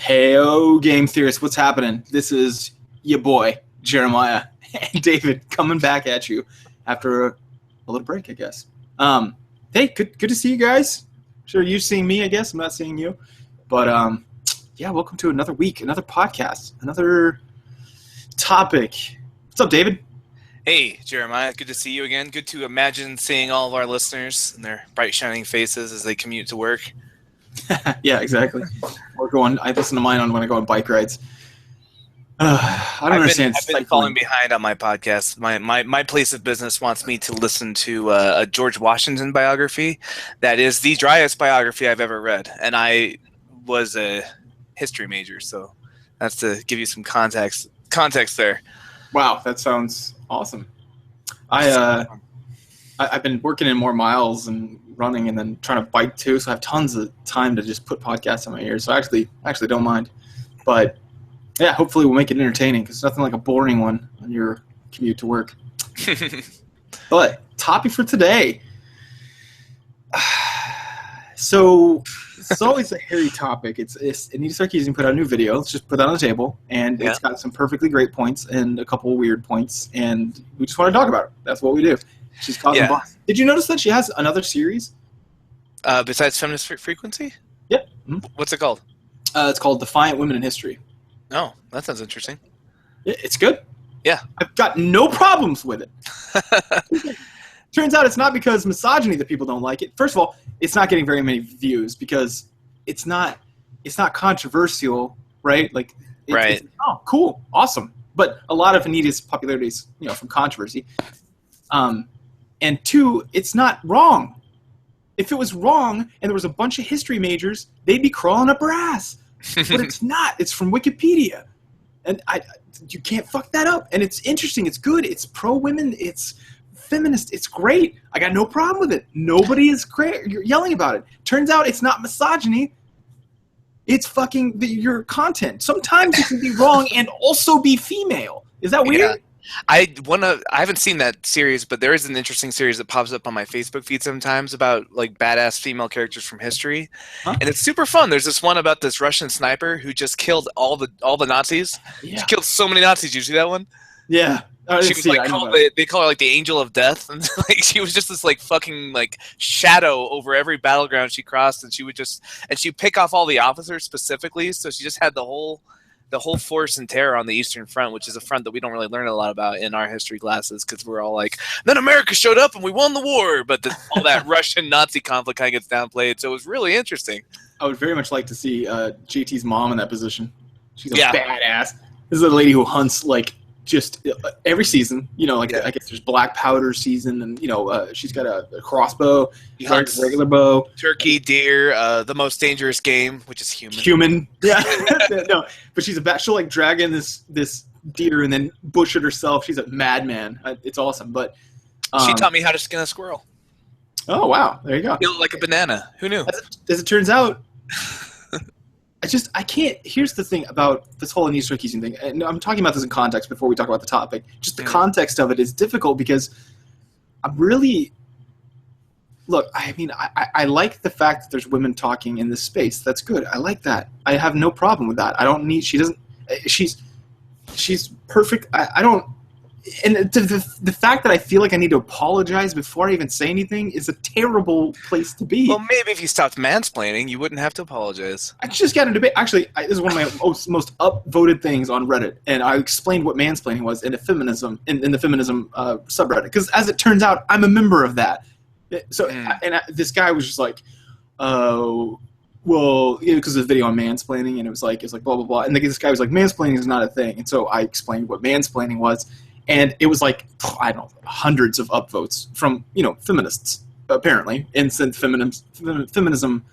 Heyo, game theorists, what's happening? This is your boy, Jeremiah, and David coming back at you after a little break, I guess. Hey, good to see you guys. Sure, you're seeing me, I guess. I'm not seeing you. But, yeah, welcome to another week, another podcast, another topic. What's up, David? Hey, Jeremiah. Good to see you again. Good to imagine seeing all of our listeners and their bright, shining faces as they commute to work. Yeah, exactly. I listen to mine when I go on bike rides. I don't understand. I've been falling behind on my podcast. My place of business wants me to listen to a George Washington biography. That is the driest biography I've ever read. And I was a history major, so that's to give you some context there. Wow, that sounds awesome. I've been working in more miles and running and then trying to bike too, so I have tons of time to just put podcasts in my ears. So I actually don't mind. But yeah, hopefully we'll make it entertaining because nothing like a boring one on your commute to work. But topic for today. So it's always a hairy topic. Anita Sarkeesian put out a new video. Let's just put that on the table, and It's got some perfectly great points and a couple of weird points, and we just want to talk about it. That's what we do. She's causing boss. Did you notice that she has another series? Besides Feminist Frequency? Yep. Mm-hmm. What's it called? It's called Defiant Women in History. Oh, that sounds interesting. Yeah, it's good. Yeah. I've got no problems with it. Turns out it's not because misogyny that people don't like it. First of all, it's not getting very many views because it's not controversial, right? Like, right. It's, oh, cool, awesome. But a lot of Anita's popularity is, from controversy. And two, it's not wrong. If it was wrong and there was a bunch of history majors, they'd be crawling up her ass. But it's not. It's from Wikipedia. And you can't fuck that up. And it's interesting. It's good. It's pro-women. It's feminist. It's great. I got no problem with it. Nobody is you're yelling about it. Turns out it's not misogyny. It's fucking your content. Sometimes you can be wrong and also be female. Is that weird? Yeah. I haven't seen that series, but there is an interesting series that pops up on my Facebook feed sometimes about like badass female characters from history, and it's super fun. There's this one about this Russian sniper who just killed all the Nazis. Yeah. She killed so many Nazis. Did you see that one? Yeah, she was like they call her like the Angel of Death, and like she was just this like fucking like shadow over every battleground she crossed, and she'd pick off all the officers specifically, so she just had the whole force and terror on the Eastern Front, which is a front that we don't really learn a lot about in our history classes because we're all like, then America showed up and we won the war. But all that Russian-Nazi conflict kind of gets downplayed, so it was really interesting. I would very much like to see JT's mom in that position. She's a badass. This is a lady who hunts, like, just every season. I guess there's black powder season, and, she's got a crossbow. She hunts a regular bow. Turkey, deer, the most dangerous game, which is human. Human, yeah. No, but she'll, like, drag in this deer and then bush it herself. She's a madman. It's awesome, but... she taught me how to skin a squirrel. Oh, wow. There you go. Peel it like a banana. Who knew? As it turns out... I can't. Here's the thing about this whole Anita Sarkeesian thing, and I'm talking about this in context before we talk about the topic. Just the context of it is difficult because I'm really. Look, I mean, I like the fact that there's women talking in this space. That's good. I like that. I have no problem with that. I don't need. She doesn't. She's perfect. I don't. And the fact that I feel like I need to apologize before I even say anything is a terrible place to be. Well, maybe if you stopped mansplaining, you wouldn't have to apologize. I just got a debate. Actually, this is one of my most upvoted things on Reddit, and I explained what mansplaining was in the feminism subreddit. Because as it turns out, I'm a member of that. So, this guy was just like, "Oh, well," because of the video on mansplaining, and it was like blah blah blah, and this guy was like, "Mansplaining is not a thing," and so I explained what mansplaining was. And it was like, I don't know, hundreds of upvotes from, feminists, apparently, in the feminism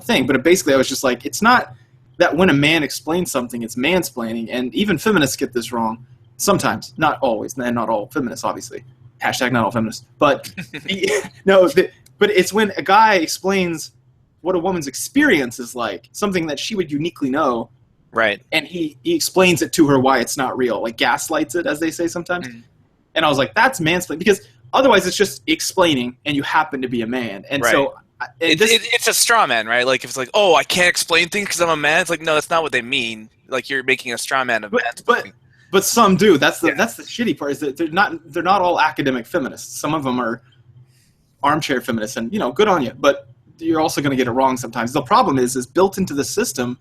thing. But basically, I was just like, it's not that when a man explains something, it's mansplaining. And even feminists get this wrong sometimes. Not always, and not all feminists, obviously. Hashtag not all feminists. But, but it's when a guy explains what a woman's experience is like, something that she would uniquely know. Right. And he explains it to her why it's not real, like gaslights it, as they say sometimes. And I was like, that's mansplaining, because otherwise it's just explaining and you happen to be a man. And so It's a straw man, right? Like if it's like, oh, I can't explain things because I'm a man. It's like, no, that's not what they mean. Like you're making a straw man of mansplaining. But some do. That's the shitty part, is that they're not all academic feminists. Some of them are armchair feminists, and good on you. But you're also going to get it wrong sometimes. The problem is built into the system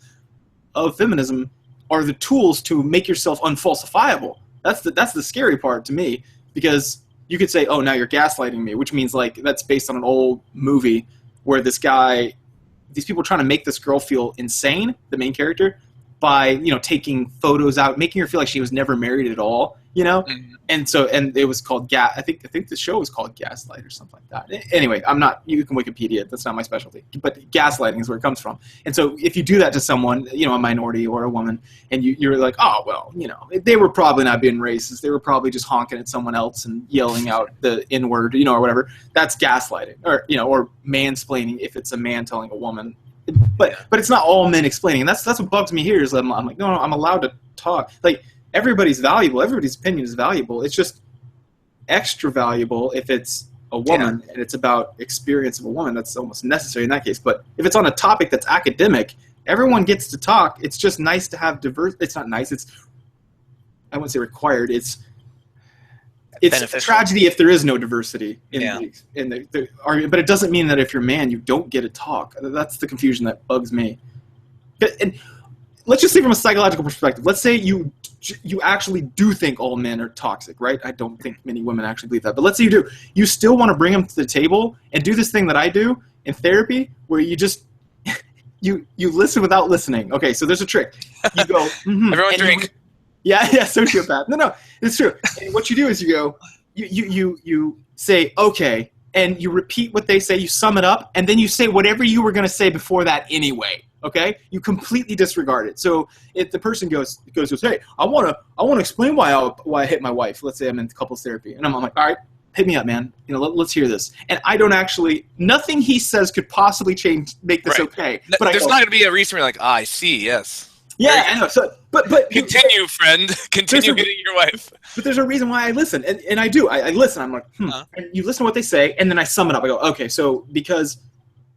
of feminism are the tools to make yourself unfalsifiable. That's the scary part to me, because you could say, oh, now you're gaslighting me, which means like that's based on an old movie where these people are trying to make this girl feel insane, the main character, by taking photos out, making her feel like she was never married at all, Mm-hmm. and it was called I think the show was called Gaslight or something like that. Anyway, you can Wikipedia, that's not my specialty, but gaslighting is where it comes from. And so if you do that to someone, a minority or a woman, and you're like, oh well, they were probably not being racist, they were probably just honking at someone else and yelling out the N-word, or whatever, that's gaslighting, or mansplaining if it's a man telling a woman. But it's not all men explaining, and that's what bugs me here. Is I'm like, no, I'm allowed to talk. Like, everybody's valuable. Everybody's opinion is valuable. It's just extra valuable if it's a woman and it's about experience of a woman. That's almost necessary in that case. But if it's on a topic that's academic, everyone gets to talk. It's just nice to have diverse. It's not nice. I wouldn't say required. It's a tragedy if there is no diversity in the argument. But it doesn't mean that if you're a man, you don't get to talk. That's the confusion that bugs me. And let's just say from a psychological perspective, let's say you actually do think all men are toxic, right? I don't think many women actually believe that. But let's say you do. You still want to bring them to the table and do this thing that I do in therapy, where you just you listen without listening. Okay, so there's a trick. You go, everyone drink. Yeah, sociopath. No, it's true. And what you do is you go, you say, okay, and you repeat what they say, you sum it up, and then you say whatever you were going to say before that anyway, okay? You completely disregard it. So if the person goes, hey, I want to explain why I hit my wife. Let's say I'm in couples therapy, and I'm like, all right, hit me up, man. Let's hear this. And I don't actually, nothing he says could possibly make this okay. But there's not going to be a reason where you're like, I see, yes. Yeah, I know. So, but continue, friend. Continue hitting your wife. But there's a reason why I listen, and I do. I listen. I'm like, And you listen to what they say, and then I sum it up. I go, okay, so because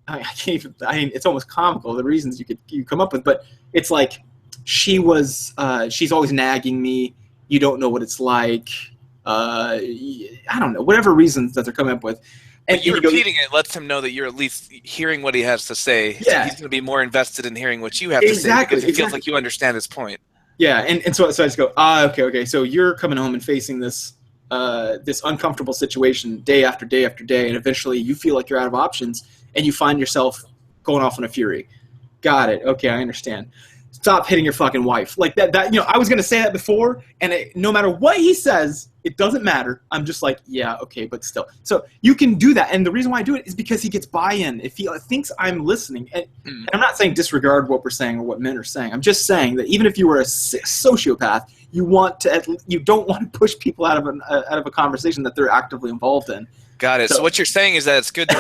I can't even. It's almost comical the reasons you come up with, but it's like she's always nagging me. You don't know what it's like. I don't know, whatever reasons that they're coming up with. And you repeating it lets him know that you're at least hearing what he has to say. Yeah. So he's going to be more invested in hearing what you have to say, because he feels like you understand his point. Yeah, and so I just go, okay. So you're coming home and facing this uncomfortable situation day after day after day, and eventually you feel like you're out of options, and you find yourself going off in a fury. Got it. Okay, I understand. Stop hitting your fucking wife. Like that I was going to say that before, and no matter what he says, it doesn't matter. I'm just like, yeah, okay, but still. So you can do that, and the reason why I do it is because he gets buy-in. If he thinks I'm listening, and I'm not saying disregard what we're saying or what men are saying. I'm just saying that even if you were a sociopath, you don't want to push people out of a conversation that they're actively involved in. Got it. So what you're saying is that it's good to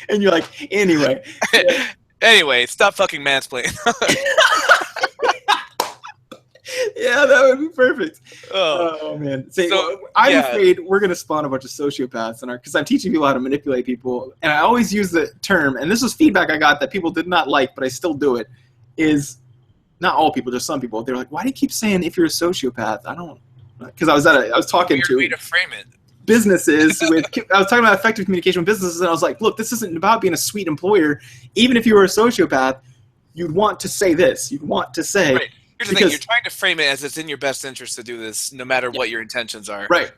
and you're like, anyway. Anyway, stop fucking mansplaining. Yeah, that would be perfect. Oh man. I'm afraid we're going to spawn a bunch of sociopaths because I'm teaching people how to manipulate people. And I always use the term, and this was feedback I got that people did not like, but I still do it, is not all people, just some people. They're like, why do you keep saying if you're a sociopath? I don't, because I was talking to way to frame it. Businesses I was talking about effective communication with businesses, and I was like, look, this isn't about being a sweet employer. Even if you were a sociopath, you'd want to say this. You'd want to say, right. Here's the thing, you're trying to frame it as it's in your best interest to do this, no matter what your intentions are. Right.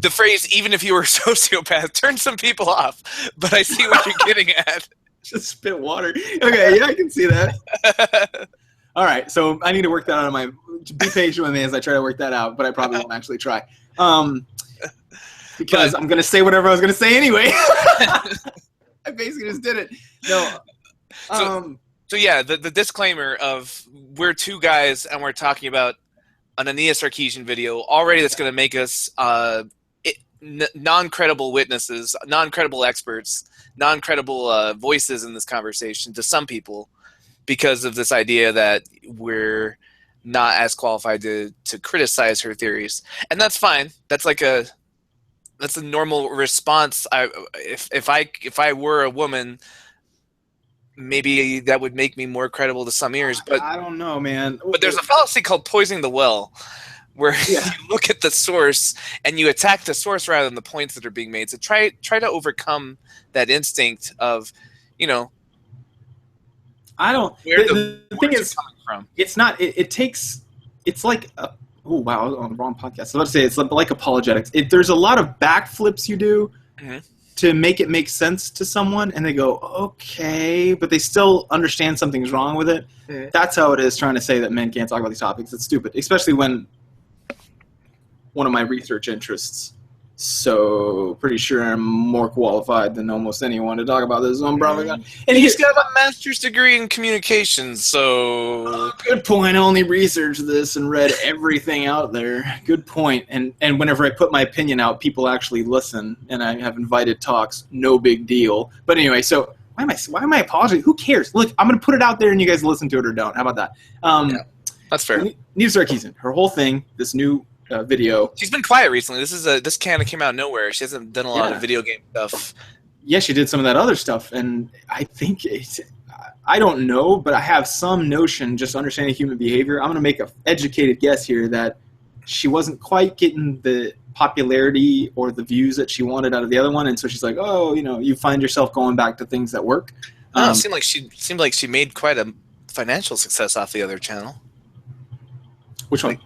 The phrase, even if you were a sociopath, turns some people off, but I see what you're getting at. Just spit water. Okay, yeah, I can see that. All right, so I need to work that out be patient with me as I try to work that out, but I probably won't actually try. Because I'm going to say whatever I was going to say anyway. I basically just did it. No. So yeah, the disclaimer of we're two guys and we're talking about an Ania Sarkeesian video already that's going to make us non-credible witnesses, non-credible experts, non-credible voices in this conversation to some people because of this idea that we're not as qualified to criticize her theories. And that's fine. That's like That's a normal response. If I were a woman, maybe that would make me more credible to some ears. But I don't know, man. But there's a fallacy called poisoning the well, where Yeah. you look at the source and you attack the source rather than the points that are being made. So try to overcome that instinct of, I don't. where The thing words is, are coming from. it's not. It takes. It's like. Oh wow, I was on the wrong podcast. So let's say it's like apologetics. There's a lot of backflips you do to make it make sense to someone, and they go, okay, but they still understand something's wrong with it. That's how it is trying to say that men can't talk about these topics. It's stupid, especially when one of my research interests. So pretty sure I'm more qualified than almost anyone to talk about this. So I'm probably gonna. And He's got a master's degree in communications, so good point. I only researched this and read everything out there. Good point. And whenever I put my opinion out, people actually listen, and I have invited talks. No big deal. But anyway, so why am I apologizing? Who cares? Look, I'm gonna put it out there, and you guys listen to it or don't. How about that? Yeah, that's fair. Neve Sarkeesian, her whole thing, this new video. She's been quiet recently. This kind of came out of nowhere. She hasn't done a lot of video game stuff. Yeah, she did some of that other stuff, and I think I don't know, but I have some notion, just understanding human behavior. I'm going to make an educated guess here that she wasn't quite getting the popularity or the views that she wanted out of the other one, and so she's like, oh, you find yourself going back to things that work. It seemed like she made quite a financial success off the other channel. Which one?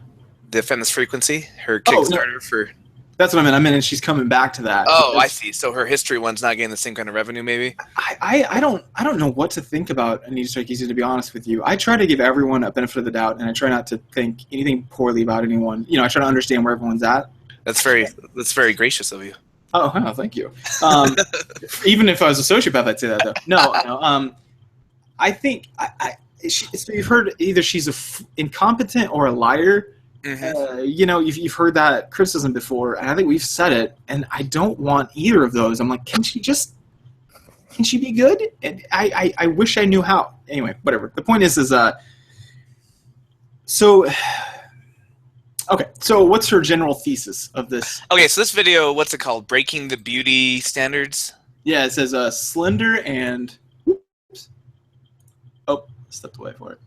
The Feminist Frequency, her Kickstarter for... That's what I meant. And she's coming back to that. Oh, I see. So her history one's not getting the same kind of revenue, maybe? I don't know what to think about Anita Sarkeesian, to be honest with you. I try to give everyone a benefit of the doubt, and I try not to think anything poorly about anyone. I try to understand where everyone's at. That's very gracious of you. Oh, wow, thank you. Even if I was a sociopath, I'd say that, though. No. I think so you've heard either she's incompetent or a liar. You've heard that criticism before, and I think we've said it, and I don't want either of those. I'm like, can she be good? And I wish I knew how. Anyway, whatever. The point is so what's her general thesis of this? Okay, so this video, what's it called? Breaking the Beauty Standards? Yeah, it says slender and... Oops. Oh, stepped away for it.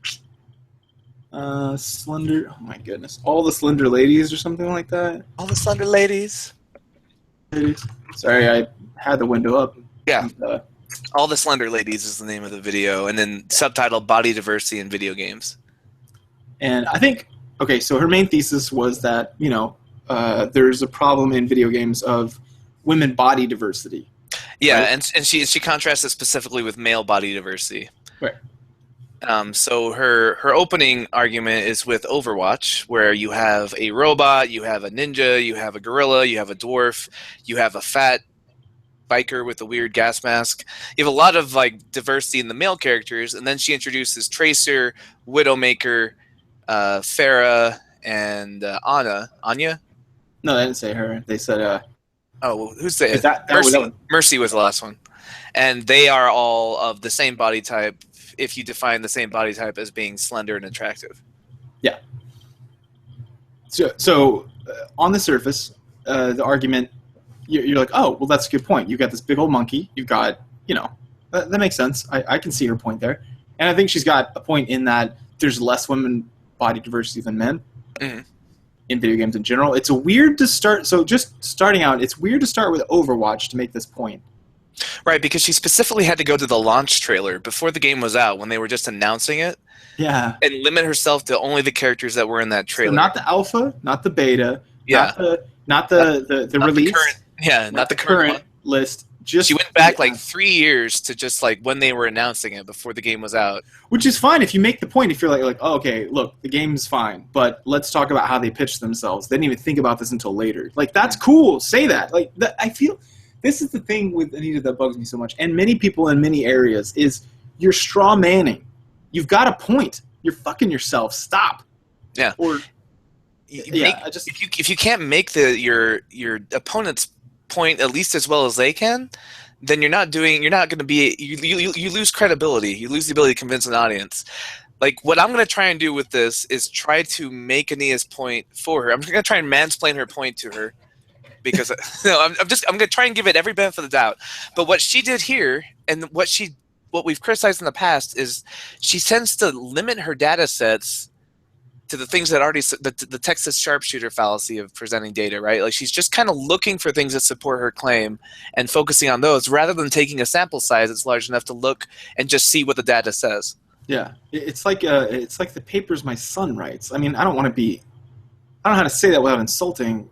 Slender. Oh my goodness! All the slender ladies, or something like that. All the slender ladies. Sorry, I had the window up. Yeah. All the Slender Ladies is the name of the video, and then subtitle Body Diversity in Video Games. And I think so her main thesis was that there's a problem in video games of women body diversity. Yeah, right? and she contrasts it specifically with male body diversity. Right. So her opening argument is with Overwatch, where you have a robot, you have a ninja, you have a gorilla, you have a dwarf, you have a fat biker with a weird gas mask. You have a lot of diversity in the male characters, and then she introduces Tracer, Widowmaker, Farah, and Anya. No, they didn't say her. They said. Who's the Mercy was the last one, and they are all of the same body type. If you define the same body type as being slender and attractive. Yeah. So on the surface, the argument, you're like, oh, well, that's a good point. You've got this big old monkey. You've got, that makes sense. I can see her point there. And I think she's got a point in that there's less women body diversity than men in video games in general. It's weird to start. So just starting out, it's weird to start with Overwatch to make this point. Right, because she specifically had to go to the launch trailer before the game was out when they were just announcing it. Yeah. And limit herself to only the characters that were in that trailer. So not the alpha, not the beta, not the release. Not the current list. She went back 3 years to just when they were announcing it before the game was out. Which is fine if you make the point. If you're like, oh, okay, look, the game's fine, but let's talk about how they pitched themselves. They didn't even think about this until later. That's cool. Say that. I feel this is the thing with Anita that bugs me so much, and many people in many areas is you're straw manning. You've got a point. You're fucking yourself. Stop. Yeah. Or if you can't make your opponent's point at least as well as they can, then you're not going to be you lose credibility. You lose the ability to convince an audience. What I'm going to try and do with this is try to make Anita's point for her. I'm going to try and mansplain her point to her because no, I'm gonna try and give it every benefit of the doubt. But what she did here, and what we've criticized in the past, is she tends to limit her data sets to the things that already the Texas sharpshooter fallacy of presenting data, right? Like she's just kind of looking for things that support her claim and focusing on those rather than taking a sample size that's large enough to look and just see what the data says. Yeah, it's like the papers my son writes. I mean, I don't know how to say that without insulting.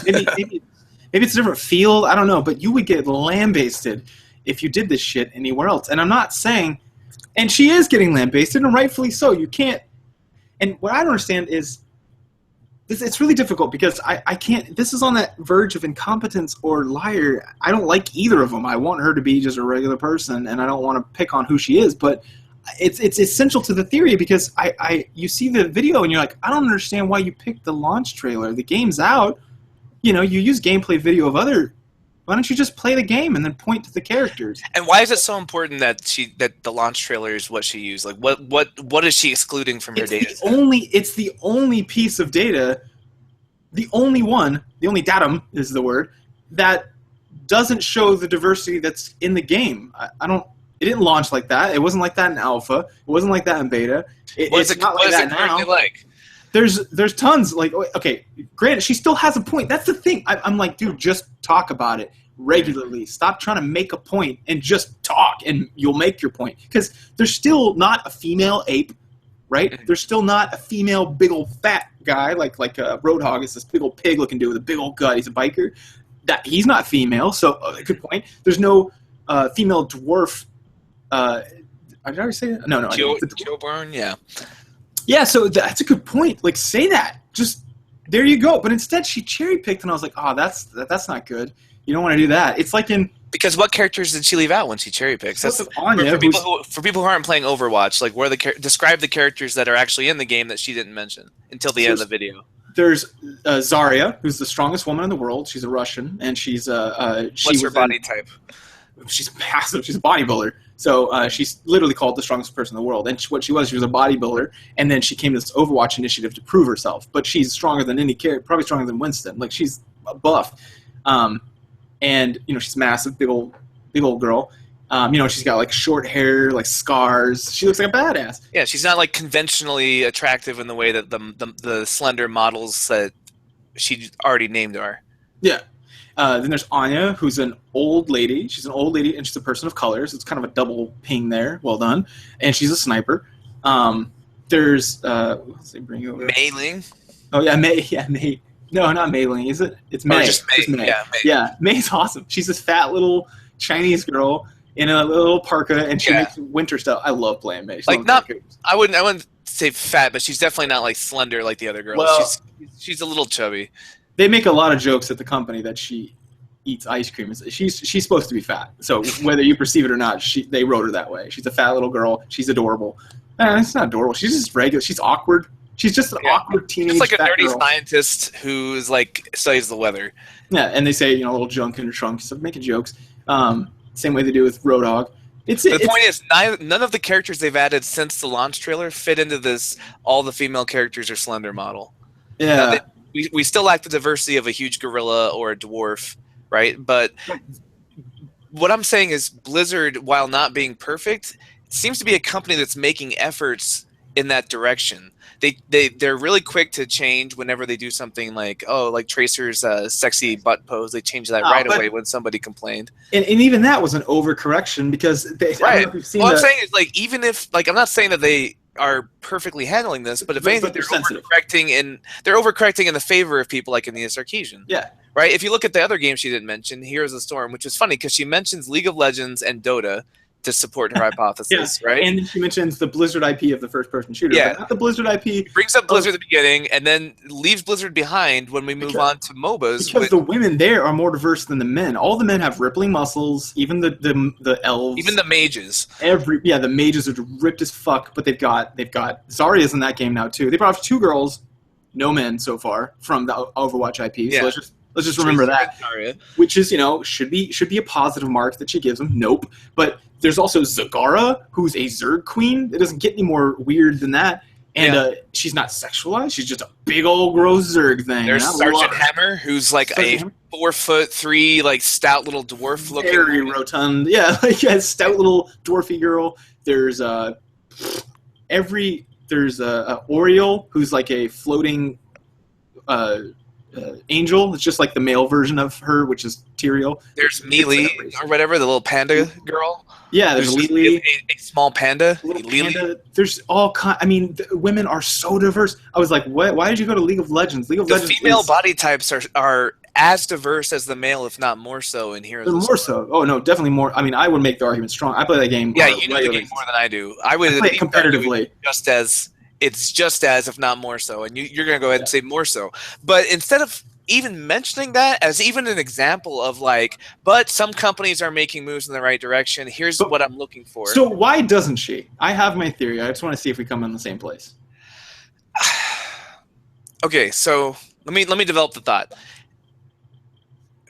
Maybe it's a different field. I don't know, but you would get lambasted if you did this shit anywhere else. And I'm not saying, and she is getting lambasted, and rightfully so. You can't. And what I don't understand is, it's really difficult because I can't. This is on that verge of incompetence or liar. I don't like either of them. I want her to be just a regular person, and I don't want to pick on who she is. But it's essential to the theory because you see the video and you're like, I don't understand why you picked the launch trailer. The game's out. You use gameplay video of other. Why don't you just play the game and then point to the characters? And why is it so important that the launch trailer is what she used? Like what is she excluding from her data? It's the only piece of data, the only datum is the word, that doesn't show the diversity that's in the game. It didn't launch like that. It wasn't like that in alpha. It wasn't like that in beta. It's not like that now. Like? There's tons. Like, okay, granted, she still has a point. That's the thing. I'm like, dude, just talk about it regularly. Stop trying to make a point and just talk, and you'll make your point. Because there's still not a female ape, right? There's still not a female big old fat guy like Roadhog is this big old pig looking dude with a big old gut. He's a biker. He's not female, so good point. There's no female dwarf. Did I already say that? No. Killborn, yeah. Yeah, so that's a good point. Like, say that. Just, there you go. But instead, she cherry-picked, and I was like, oh, that's not good. You don't want to do that. It's like in... Because what characters did she leave out when she cherry-picks? For people who aren't playing Overwatch, like, describe the characters that are actually in the game that she didn't mention until the end of the video. There's Zarya, who's the strongest woman in the world. She's a Russian, and she's... What's her body type? She's massive. She's a bodybuilder. So she's literally called the strongest person in the world. And what she was a bodybuilder. And then she came to this Overwatch initiative to prove herself. But she's stronger than any character, probably stronger than Winston. Like, she's buff. And, she's massive, big old girl. She's got, like, short hair, like, scars. She looks like a badass. Yeah, she's not, like, conventionally attractive in the way that the slender models that she already named are. Yeah. Then there's Anya, who's an old lady. She's an old lady, and she's a person of color, so it's kind of a double ping there. Well done. And she's a sniper. There's what's they bring over? Mei Ling. Oh yeah, Mei. Yeah, Mei. No, not Mei Ling. Is it? It's Mei. Just Mei. Mei. Yeah, Mei. Yeah, Mei's awesome. She's this fat little Chinese girl in a little parka, and she makes winter stuff. I love playing Mei. Like, I wouldn't say fat, but she's definitely not like slender like the other girls. Well, she's a little chubby. They make a lot of jokes at the company that she eats ice cream. She's supposed to be fat. So whether you perceive it or not, they wrote her that way. She's a fat little girl. She's adorable. It's not adorable. She's just regular. She's awkward. She's just an awkward teenage She's like a nerdy girl. Scientist who's like studies the weather. Yeah, and they say, a little junk in her trunk. So making jokes. Same way they do with Roadhog. The point is, none of the characters they've added since the launch trailer fit into this all the female characters are slender model. Yeah. We still lack the diversity of a huge gorilla or a dwarf, right? But what I'm saying is Blizzard, while not being perfect, seems to be a company that's making efforts in that direction. They're really quick to change whenever they do something like Tracer's sexy butt pose. They change that away when somebody complained. And even that was an overcorrection because right. I'm saying is even if I'm not saying that they are perfectly handling this, but if anything, they're overcorrecting in the favor of people like in the Sarkeesian. Yeah. Right? If you look at the other game she didn't mention, Heroes of the Storm, which is funny because she mentions League of Legends and Dota to support her hypothesis, right? And she mentions the Blizzard IP of the first-person shooter, but not the Blizzard IP. Brings up Blizzard at the beginning and then leaves Blizzard behind when we move on to MOBAs. Because the women there are more diverse than the men. All the men have rippling muscles, even the elves. Even the mages. The mages are ripped as fuck, but they've got Zarya's in that game now too. They brought 2 girls, no men so far, from the Overwatch IP. Yeah. So let's just remember that. Which is, should be a positive mark that she gives them. Nope. But there's also Zagara, who's a Zerg queen. It doesn't get any more weird than that. And she's not sexualized. She's just a big old gross Zerg thing. There's Sergeant Hammer, who's like a 4'3", like stout little dwarf looking. Very rotund. Yeah, like stout little dwarfy girl. There's there's Oriole, who's like a floating angel. It's just like the male version of her, which is Tyrael. There's Mealy or whatever, the little panda girl. Yeah, there's Lily, a small panda. Panda. There's all kind. I mean, women are so diverse. I was like, what? Why did you go to League of Legends? League of Legends. The female body types are as diverse as the male, if not more so. In Heroes. They're more so. Oh no, definitely more. I mean, I would make the argument strong. I play that game. Yeah, you know the game more than I do. I would play it competitively. It's just as, if not more so, and you're going to go ahead and say more so. But instead of even mentioning that as even an example of like, but some companies are making moves in the right direction. Here's what I'm looking for. So why doesn't she? I have my theory. I just want to see if we come in the same place. Okay, so let me develop the thought.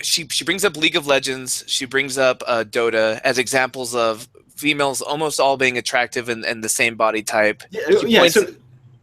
She brings up League of Legends. She brings up Dota as examples of females almost all being attractive and the same body type. Yeah. So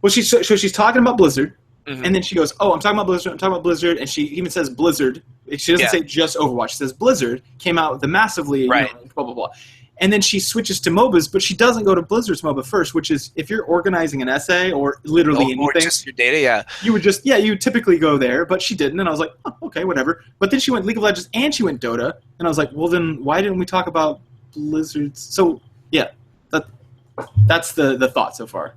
she's talking about Blizzard. Mm-hmm. And then she goes, "Oh, I'm talking about Blizzard," and she even says Blizzard. She doesn't say just Overwatch. She says Blizzard came out with the massively blah blah blah. And then she switches to MOBAs, but she doesn't go to Blizzard's MOBA first, which is if you're organizing an essay or literally anything, or just your data, you would just you typically go there, but she didn't, and I was like, oh, okay, whatever. But then she went League of Legends and she went Dota, and I was like, well, then why didn't we talk about Blizzard's? So yeah, that's the thought so far.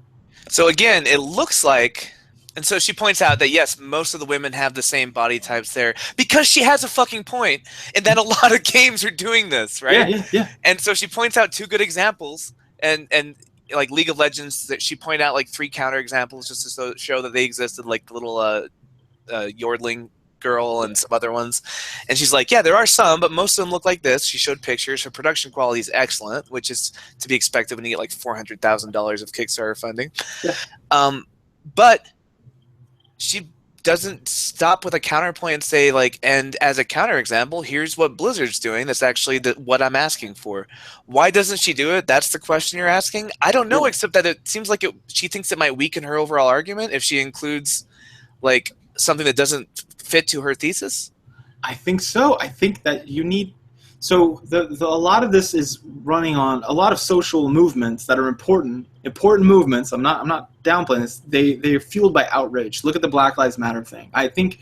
So again, it looks like. And so she points out that, yes, most of the women have the same body types there because she has a fucking point and that a lot of games are doing this, right? Yeah. And so she points out two good examples and like League of Legends, that she pointed out like 3 counter examples just to show that they existed, like the little Yordling girl and some other ones. And she's like, yeah, there are some, but most of them look like this. She showed pictures. Her production quality is excellent, which is to be expected when you get like $400,000 of Kickstarter funding. Yeah. But she doesn't stop with a counterpoint and say like, and as a counterexample, here's what Blizzard's doing. That's actually what I'm asking for. Why doesn't she do it? That's the question you're asking. I don't know, except that it seems like she thinks it might weaken her overall argument if she includes like something that doesn't fit to her thesis. I think so. I think that you need. So a lot of this is running on a lot of social movements that are important movements. I'm not downplaying this. They're fueled by outrage. Look at the Black Lives Matter thing. I think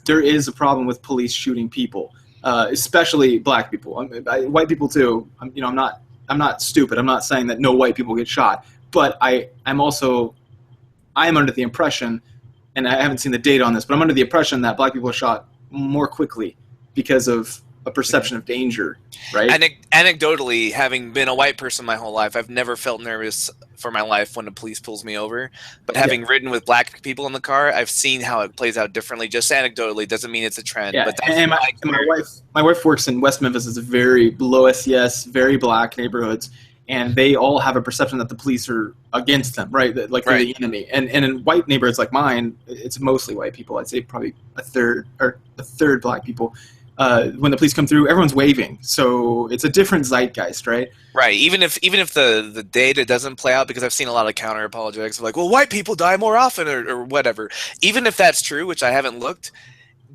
there is a problem with police shooting people, especially black people. White people too. I'm not stupid. I'm not saying that no white people get shot, but I'm under the impression, and I haven't seen the data on this, but I'm under the impression that black people are shot more quickly because of a perception of danger, right? Anecdotally, having been a white person my whole life, I've never felt nervous for my life when the police pulls me over. But having ridden with black people in the car, I've seen how it plays out differently. Just anecdotally, doesn't mean it's a trend. Yeah, but and my wife works in West Memphis. It's a very below SES, very black neighborhoods, and they all have a perception that the police are against them, right? Like they're the enemy. And in white neighborhoods like mine, it's mostly white people. I'd say probably a third black people. When the police come through, everyone's waving. So it's a different zeitgeist, right? Right. Even if the data doesn't play out, because I've seen a lot of counter apologetics of like, well, white people die more often or whatever. Even if that's true, which I haven't looked,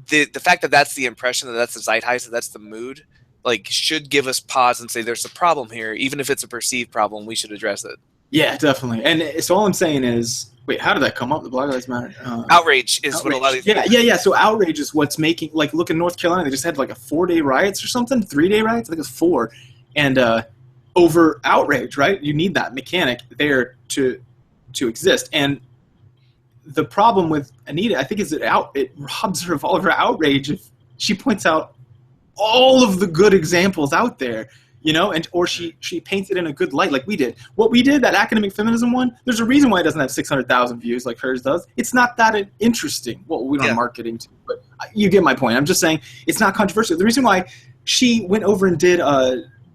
the fact that that's the impression, that's the zeitgeist, that's the mood, like should give us pause and say there's a problem here. Even if it's a perceived problem, we should address it. Yeah, definitely. And so all I'm saying is, wait, how did that come up? The Black Lives Matter. Outrage is what a lot of these yeah. So outrage is what's making, like, look in North Carolina, they just had like a 4-day riots or something, 3-day riots. I think it was 4, and over outrage, right? You need that mechanic there to exist. And the problem with Anita, I think, is that it robs her of all of her outrage if she points out all of the good examples out there. Or she paints it in a good light like we did. What we did, that academic feminism one, there's a reason why it doesn't have 600,000 views like hers does. It's not that interesting. Well, we don't have marketing too, but you get my point. I'm just saying it's not controversial. The reason why she went over and did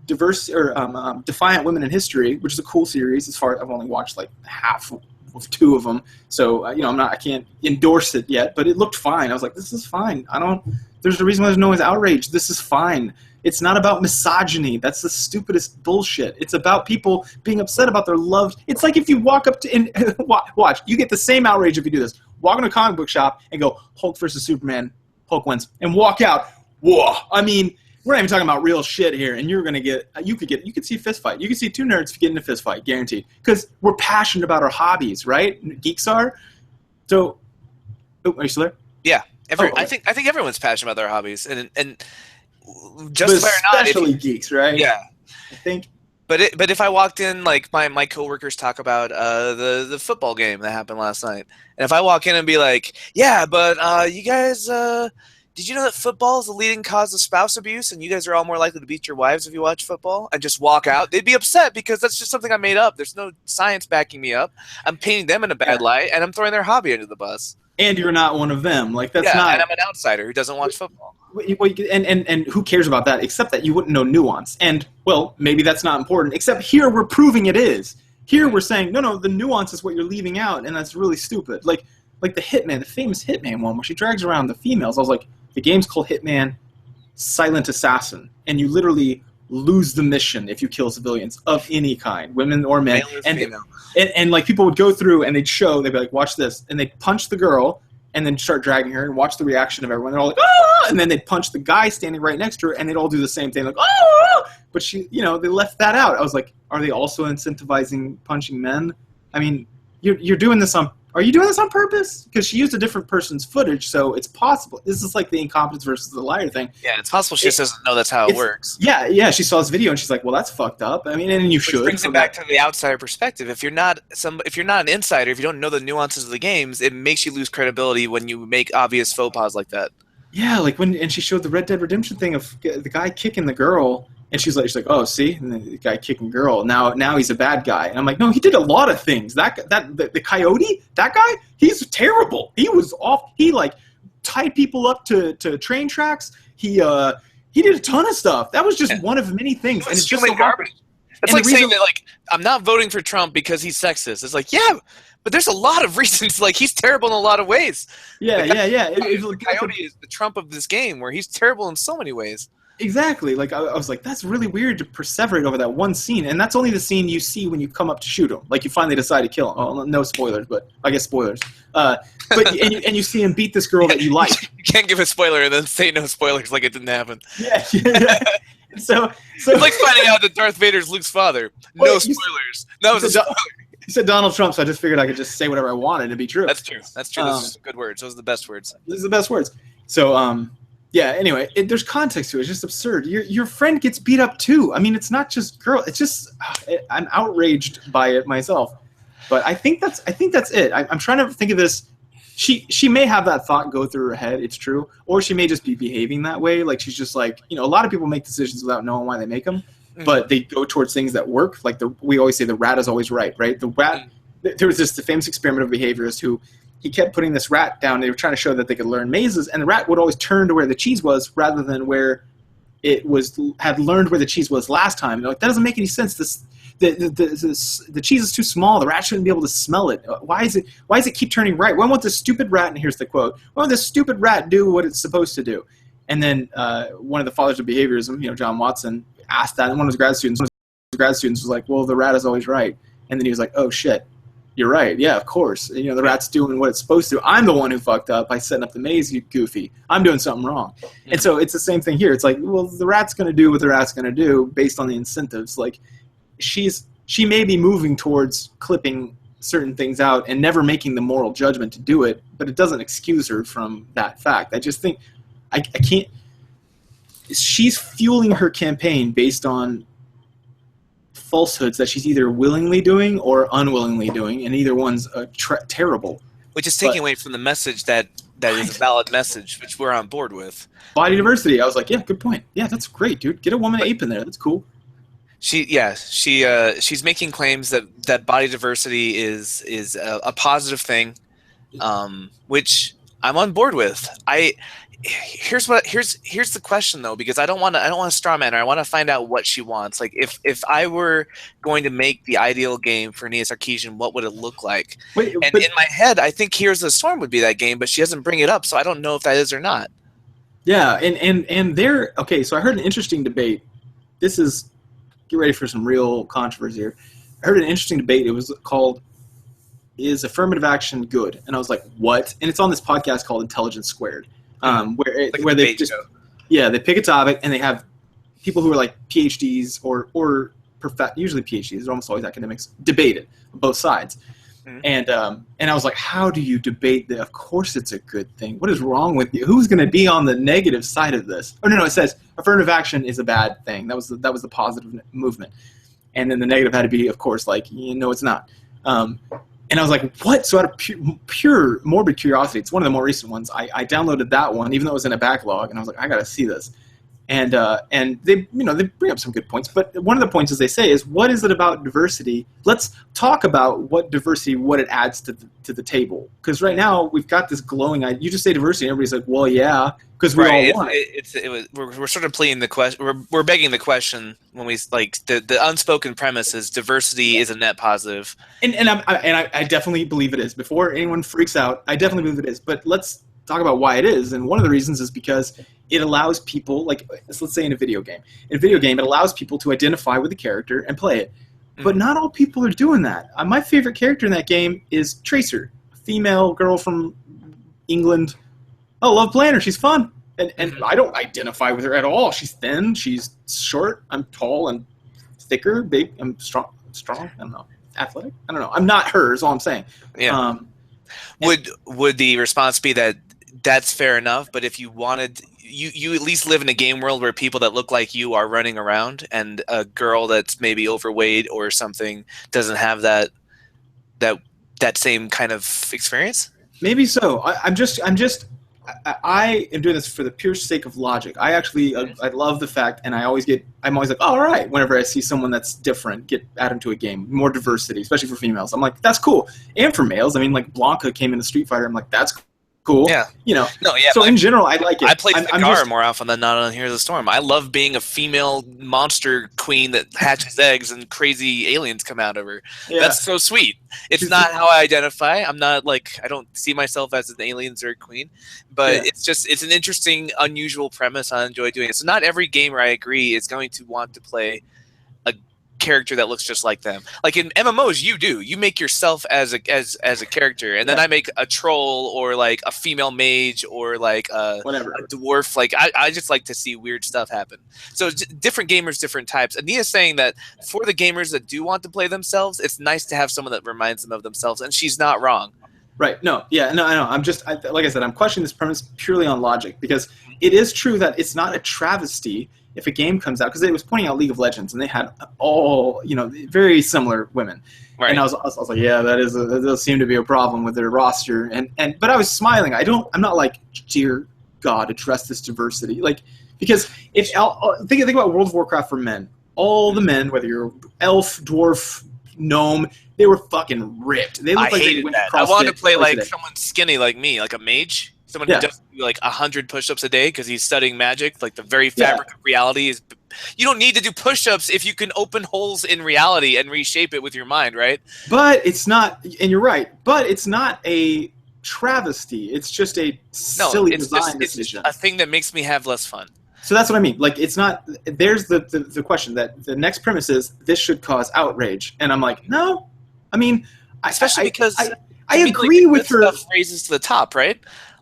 Defiant Women in History, which is a cool series. As far as I've only watched like half of 2 of them, so I can't endorse it yet, but it looked fine. I was like, this is fine. There's a reason why there's no one's outraged. This is fine. It's not about misogyny. That's the stupidest bullshit. It's about people being upset about their love. It's like if you walk up to and watch, you get the same outrage if you do this. Walk into a comic book shop and go, Hulk versus Superman, Hulk wins, and walk out. whoa. I mean, we're not even talking about real shit here, and you're gonna get. You could see a fist fight. You could see two nerds get in a fist fight, guaranteed. Because we're passionate about our hobbies, right? Geeks are. So, are you still there? Yeah, okay. I think everyone's passionate about their hobbies, and just or not, especially geeks, right? Yeah, I think. But if I walked in, like my coworkers talk about the football game that happened last night, and if I walk in and be like, yeah, but you guys, did you know that football is the leading cause of spouse abuse, and you guys are all more likely to beat your wives if you watch football, and just walk out, they'd be upset because that's just something I made up. There's no science backing me up. I'm painting them in a bad light, and I'm throwing their hobby under the bus. And you're not one of them. Like that's not. And I'm an outsider who doesn't watch football. And who cares about that? Except that you wouldn't know nuance. And well, maybe that's not important. Except here we're proving it is. Here we're saying no, the nuance is what you're leaving out, and that's really stupid. Like the Hitman, the famous Hitman one, where she drags around the females. I was like, the game's called Hitman Silent Assassin, and you literally lose the mission if you kill civilians of any kind, women or men. And like people would go through and they'd be like, watch this, and they'd punch the girl and then start dragging her and watch the reaction of everyone. They're all like, ah! And then they'd punch the guy standing right next to her, and they'd all do the same thing, like, ah! But she, they left that out. I was like, are they also incentivizing punching men? I mean, you're doing this on. Are you doing this on purpose? Because she used a different person's footage, so it's possible. This is like the incompetence versus the liar thing. Yeah, it's possible she just doesn't know that's how it works. Yeah. She saw this video and she's like, "Well, that's fucked up." I mean, and you should. Brings it back to the outsider perspective. If you're not an insider, if you don't know the nuances of the games, it makes you lose credibility when you make obvious faux pas like that. Yeah, like and she showed the Red Dead Redemption thing of the guy kicking the girl. And she's like, oh, see, and the guy kicking girl. Now he's a bad guy. And I'm like, no, he did a lot of things. The coyote, that guy, he's terrible. He was off. He like tied people up to train tracks. He did a ton of stuff. That was just one of many things. And it's just so garbage. It's like saying that like I'm not voting for Trump because he's sexist. It's like but there's a lot of reasons. Like he's terrible in a lot of ways. Yeah. Coyote is the Trump of this game, where he's terrible in so many ways. Exactly. Like I was like, that's really weird to perseverate over that one scene, and that's only the scene you see when you come up to shoot him. Like you finally decide to kill him. Oh, no spoilers, but I guess spoilers. But and you see him beat this girl that you like. You can't give a spoiler and then say no spoilers like it didn't happen. Yeah. So it's like finding out that Darth Vader's Luke's father. No spoilers. That was a spoiler. You said Donald Trump, so I just figured I could just say whatever I wanted to be true. That's true. Those are some good words. Those are the best words. These are the best words. So yeah, anyway, there's context to it. It's just absurd. Your friend gets beat up too. I mean, it's not just girl. It's just I'm outraged by it myself. But I think that's it. I'm trying to think of this. She may have that thought go through her head. It's true, or she may just be behaving that way. Like she's just like a lot of people make decisions without knowing why they make them, but they go towards things that work. Like we always say the rat is always right. The rat. There was the famous experimental behaviorist who. He kept putting this rat down. They were trying to show that they could learn mazes, and the rat would always turn to where the cheese was rather than where it had learned where the cheese was last time. They're like, that doesn't make any sense. The cheese is too small. The rat shouldn't be able to smell it. Why is it keep turning right? Why won't the stupid rat? And here's the quote: why won't the stupid rat do what it's supposed to do? And then one of the fathers of behaviorism, John Watson, asked that, and one of his grad students was like, well, the rat is always right. And then he was like, oh shit. You're right. Yeah, of course. The rat's doing what it's supposed to. I'm the one who fucked up by setting up the maze, you goofy. I'm doing something wrong. Mm-hmm. And so it's the same thing here. It's like, well, the rat's going to do what the rat's going to do based on the incentives. Like, she may be moving towards clipping certain things out and never making the moral judgment to do it, but it doesn't excuse her from that fact. I just think I can't. She's fueling her campaign based on falsehoods that she's either willingly doing or unwillingly doing, and either one's terrible. Which is taking away from the message that is a valid message, which we're on board with. Body diversity. I was like, yeah, good point. Yeah, that's great, dude. Get a woman ape in there. That's cool. She's making claims that body diversity is a positive thing, which I'm on board with. Here's the question though, because I don't want to straw man her. I want to find out what she wants. Like if I were going to make the ideal game for Nia Sarkeesian, what would it look like? In my head, I think Here's the Storm would be that game, but she doesn't bring it up, so I don't know if that is or not. Yeah, and there. Okay, so I heard an interesting debate. Get ready for some real controversy here. I heard an interesting debate. It was called "Is affirmative action good?" And I was like, "What?" And it's on this podcast called Intelligence Squared. Where they just Yeah, they pick a topic and they have people who are like PhDs or usually PhDs, they're almost always academics, debate it on both sides. Mhm. And I was like, how do you debate that? Of course it's a good thing. What is wrong with you? Who's going to be on the negative side of this? Oh, no, it says affirmative action is a bad thing. That was the positive movement. And then the negative had to be, of course, like, it's not. And I was like, what? So out of pure morbid curiosity, it's one of the more recent ones, I downloaded that one, even though it was in a backlog, and I was like, I got to see this. And they they bring up some good points, but one of the points, as they say, is what is it about diversity? Let's talk about what diversity, what it adds to the table. Because right now we've got this glowing idea. You just say diversity, and everybody's like, well, yeah, because we all want it. We're sort of pleading the question. We're begging the question when we like the unspoken premise is diversity is a net positive. And I definitely believe it is. Before anyone freaks out, I definitely believe it is. But let's talk about why it is. And one of the reasons is because it allows people, like, let's say in a video game. In a video game, it allows people to identify with the character and play it. But not all people are doing that. My favorite character in that game is Tracer, a female girl from England. I love playing her. She's fun. And I don't identify with her at all. She's thin. She's short. I'm tall and thicker, big. I'm strong. I don't know. Athletic. I don't know. I'm not her is all I'm saying. Yeah. Would the response be that that's fair enough, but if you wanted you at least live in a game world where people that look like you are running around and a girl that's maybe overweight or something doesn't have that same kind of experience? Maybe so. I am doing this for the pure sake of logic. I actually I love the fact, and I'm always like, oh, all right, whenever I see someone that's different get added into a game, more diversity, especially for females. I'm like, that's cool. And for males, I mean, like Blanca came into Street Fighter. I'm like, that's cool. Yeah. No, yeah. So in general, I like it. I play Cigar more often than not on Heroes of the Storm. I love being a female monster queen that hatches eggs and crazy aliens come out of her. Yeah. That's so sweet. It's not how I identify. I'm not like, I don't see myself as an alien Zerg queen, but it's an interesting, unusual premise. I enjoy doing it. So not every gamer, I agree, is going to want to play a character that looks just like them. Like in MMOs, you make yourself as a character, and then I make a troll or like a female mage or like a dwarf. Like I just like to see weird stuff happen. So different gamers, different types. Ania's saying that for the gamers that do want to play themselves, it's nice to have someone that reminds them of themselves, and she's not wrong. Right. No. Yeah. No. I know. Like I said, I'm questioning this premise purely on logic, because it is true that it's not a travesty if a game comes out, because it was pointing out League of Legends, and they had all very similar women, right. And I was like, yeah, that does seem to be a problem with their roster, but I was smiling. I'm not like, dear God, address this diversity, like, because think about World of Warcraft for men. All the men, whether you're elf, dwarf, gnome, they were fucking ripped. They looked like they went that. I wanted to play like someone skinny like me, like a mage. Someone who does like 100 push-ups a day because he's studying magic. Like the very fabric of reality is. You don't need to do push-ups if you can open holes in reality and reshape it with your mind, right? But it's not, and you're right. But it's not a travesty. It's just a silly design decision. It's a thing that makes me have less fun. So that's what I mean. Like, it's not. There's the question that the next premise is this should cause outrage, and I'm like, no. I mean, especially because I agree with her. Stuff raises to the top, right?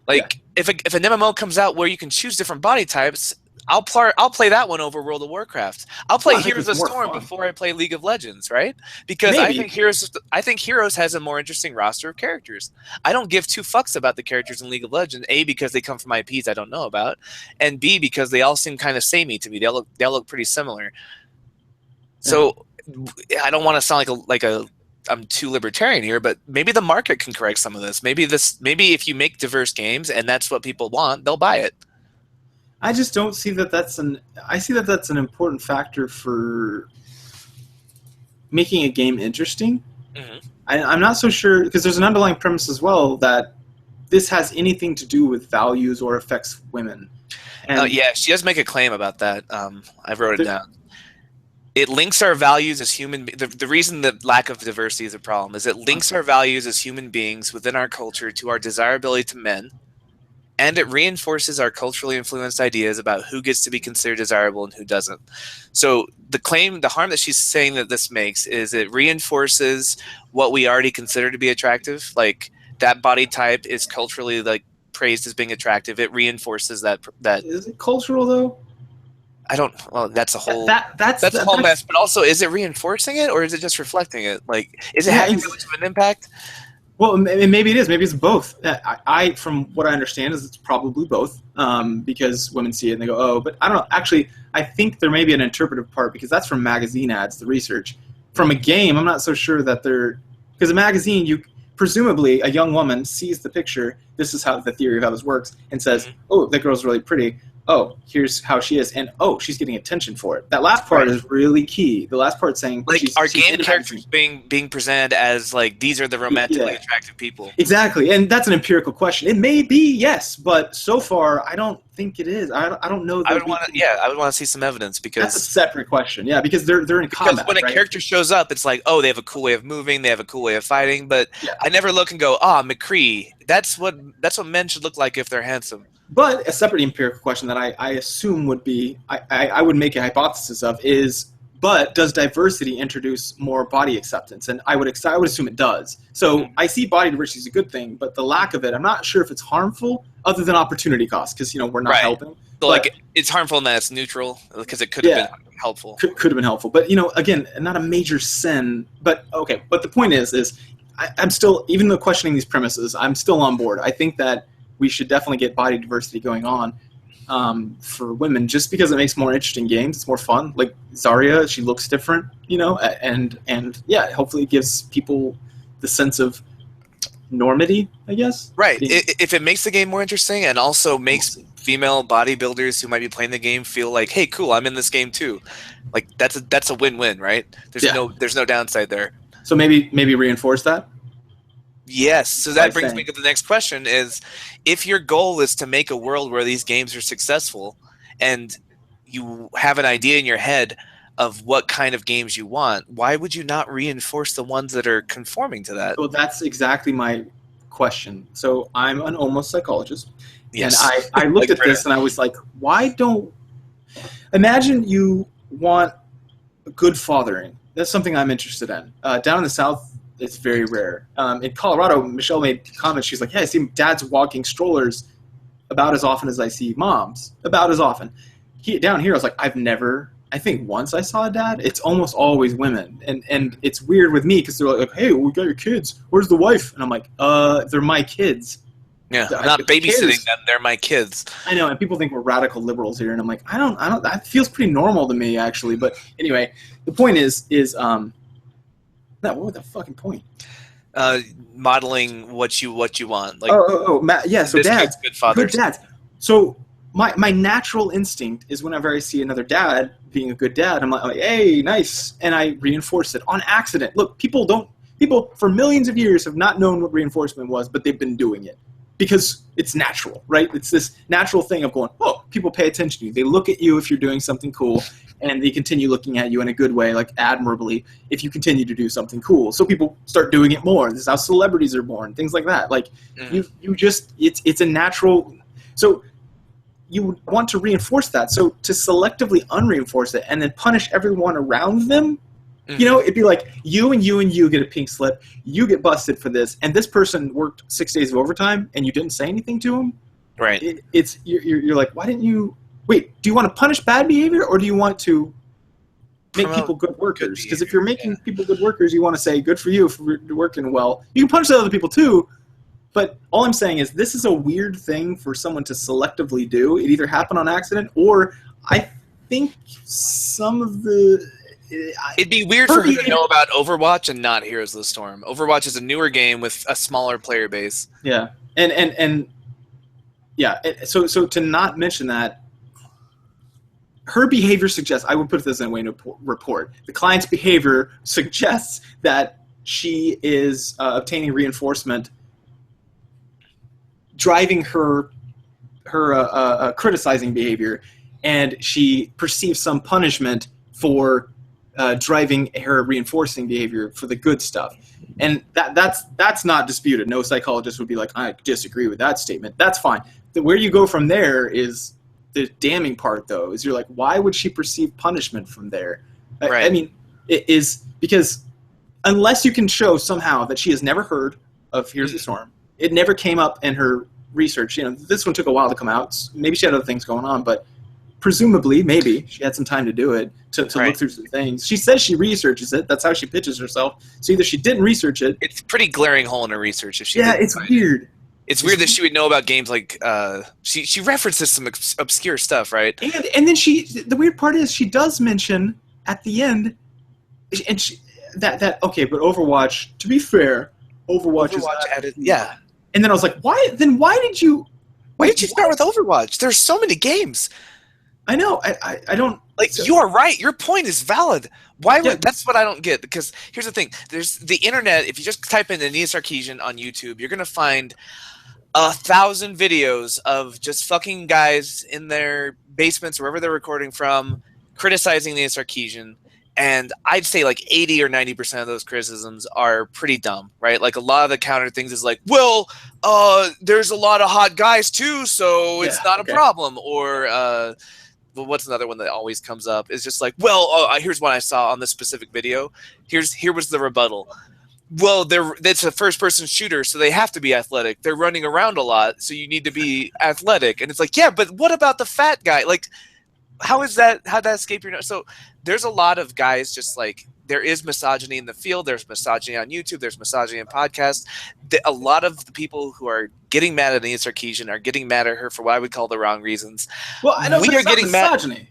Like if an MMO comes out where you can choose different body types, I'll play that one over World of Warcraft. I'll play Heroes of the Storm before I play League of Legends, right? Because I think Heroes has a more interesting roster of characters. I don't give two fucks about the characters in League of Legends. A, because they come from IPs I don't know about, and B, because they all seem kind of samey to me. They all look pretty similar. So I don't want to sound like I'm too libertarian here, but maybe the market can correct some of this. Maybe if you make diverse games and that's what people want, they'll buy it. I just don't see that I see that that's an important factor for making a game interesting. Mm-hmm. I'm not so sure, because there's an underlying premise as well that this has anything to do with values or affects women. And she does make a claim about that. I wrote it down. It links our values as human. The reason that lack of diversity is a problem is it links our values as human beings within our culture to our desirability to men, and it reinforces our culturally influenced ideas about who gets to be considered desirable and who doesn't. So the harm that she's saying that this makes is it reinforces what we already consider to be attractive. Like that body type is culturally like praised as being attractive. It reinforces that. Is it cultural though? I don't. Well, that's a whole. That's a whole mess. But also, is it reinforcing it, or is it just reflecting it? Like, is it having too much of an impact? Well, maybe it is. Maybe it's both. I from what I understand, is it's probably both. Because women see it and they go, "Oh," but I don't know. Actually, I think there may be an interpretive part because that's from magazine ads, the research. From a game, I'm not so sure that they're because a magazine, you presumably a young woman sees the picture. This is how the theory of how this works, and says, "Oh, that girl's really pretty. Oh, here's how she is, and oh, she's getting attention for it." That last part is really key. The last part saying, like, our game characters being presented as like these are the romantically attractive people. Exactly, and that's an empirical question. It may be, yes, but so far I don't think it is. I don't know. I would want to see some evidence because that's a separate question. Yeah, because they're in combat. Because when a character shows up, it's like, oh, they have a cool way of moving, they have a cool way of fighting, but I never look and go, McCree. That's what men should look like if they're handsome. But a separate empirical question that I assume would be, I would make a hypothesis of is, but does diversity introduce more body acceptance? And I would assume it does. So I see body diversity as a good thing, but the lack of it, I'm not sure if it's harmful other than opportunity cost because, we're not helping. So, like, it's harmful in that it's neutral because it could have been helpful. Could have been helpful. But, again, not a major sin. But, okay, but the point is I'm still, even though questioning these premises, I'm still on board. I think that we should definitely get body diversity going on for women just because it makes more interesting games. It's more fun. Like Zarya, she looks different, and hopefully it gives people the sense of normity, I guess. Right. If it makes the game more interesting and also makes female bodybuilders who might be playing the game feel like, hey, cool, I'm in this game too. Like that's a win-win, right? There's no downside there. So maybe reinforce that? Yes, so that brings me to the next question is, if your goal is to make a world where these games are successful and you have an idea in your head of what kind of games you want, why would you not reinforce the ones that are conforming to that? Well, that's exactly my question. So I'm an almost psychologist, and I looked at this and I was like, imagine you want good fathering. That's something I'm interested in. Down in the South, it's very rare. In Colorado, Michelle made comments. She's like, "Hey, I see dads walking strollers about as often as I see moms. About as often." Down here, I was like, I think once I saw a dad. It's almost always women. And it's weird with me because they're like, "Hey, we got your kids. Where's the wife?" And I'm like, they're my kids. Yeah, I'm not babysitting them. They're my kids. I know, and people think we're radical liberals here. And I'm like, I don't, that feels pretty normal to me, actually. But anyway, the point is what was the fucking point? Modeling what you want. Like, so dads, good fathers. Good dads. So my natural instinct is whenever I see another dad being a good dad, I'm like, hey, nice, and I reinforce it on accident. Look, people for millions of years have not known what reinforcement was, but they've been doing it because it's natural, right? It's this natural thing of going, oh, people pay attention to you. They look at you if you're doing something cool. And they continue looking at you in a good way, like admirably, if you continue to do something cool. So people start doing it more. This is how celebrities are born, things like that. Like you just, it's a natural. So you would want to reinforce that. So to selectively unreinforce it and then punish everyone around them, it'd be like you and you get a pink slip. You get busted for this, and this person worked 6 days of overtime, and you didn't say anything to him. Right. You're like, why didn't you? Wait, do you want to punish bad behavior or do you want to make people good workers? Because if you're making people good workers, you want to say, good for you if you're working well. You can punish other people too, but all I'm saying is this is a weird thing for someone to selectively do. It either happened on accident or I think some of the... It'd be weird for her to know about Overwatch and not Heroes of the Storm. Overwatch is a newer game with a smaller player base. Yeah, and so to not mention that, her behavior suggests, I would put this in a way to report, the client's behavior suggests that she is obtaining reinforcement, driving her criticizing behavior, and she perceives some punishment for driving her reinforcing behavior for the good stuff. And that's not disputed. No psychologist would be like, I disagree with that statement. That's fine. Where you go from there is... The damning part, though, is you're like, why would she perceive punishment from there? Right. I mean, it is because unless you can show somehow that she has never heard of Here's the Storm, it never came up in her research. This one took a while to come out. Maybe she had other things going on, but presumably, maybe she had some time to do it, to look through some things. She says she researches it. That's how she pitches herself. So either she didn't research it. It's a pretty glaring hole in her research. If she it's weird. It's weird that she would know about games like she references some obscure stuff, right? And then the weird part is she does mention at the end, and that okay, but Overwatch. To be fair, Overwatch is added, yeah. And then I was like, why? Then why did you? Why did you start with Overwatch? There's so many games. I know. I don't like. So, you are right. Your point is valid. Why would that's what I don't get? Because here's the thing: there's the internet. If you just type in Anita Sarkeesian on YouTube, you're gonna find 1,000 videos of just fucking guys in their basements, wherever they're recording from, criticizing Anita Sarkeesian. And I'd say like 80 or 90% of those criticisms are pretty dumb, right? Like a lot of the counter things is like, well, there's a lot of hot guys too, so it's not a problem. Or what's another one that always comes up? Is just like, well, here's what I saw on this specific video. Here was the rebuttal. Well, it's a first-person shooter, so they have to be athletic. They're running around a lot, so you need to be athletic. And it's like, yeah, but what about the fat guy? Like, how'd that escape your nose? So there's a lot of guys just like, there is misogyny in the field. There's misogyny on YouTube. There's misogyny in podcasts. A lot of the people who are getting mad at Anita Sarkeesian are getting mad at her for what I would call the wrong reasons. Well, I know, but it's not misogyny.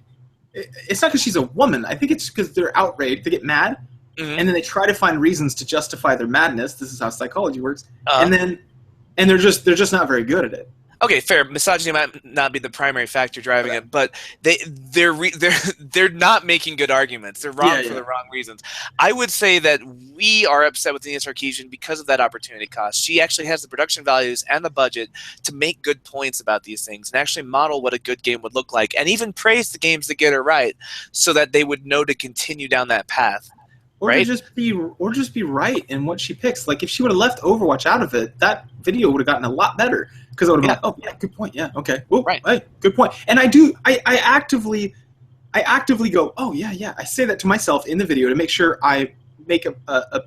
It's not because she's a woman. I think it's because they're outraged. They get mad. Mm-hmm. And then they try to find reasons to justify their madness. This is how psychology works. And they're just not very good at it. Okay, fair. Misogyny might not be the primary factor driving it, but they're not making good arguments. They're wrong for the wrong reasons. I would say that we are upset with Anita Sarkeesian because of that opportunity cost. She actually has the production values and the budget to make good points about these things and actually model what a good game would look like, and even praise the games that get it right, so that they would know to continue down that path. Or just be right in what she picks. Like if she would have left Overwatch out of it, that video would have gotten a lot better because I would have been like, oh yeah, good point, yeah, okay, well, hey, good point. And I actively go, oh yeah, I say that to myself in the video to make sure I make a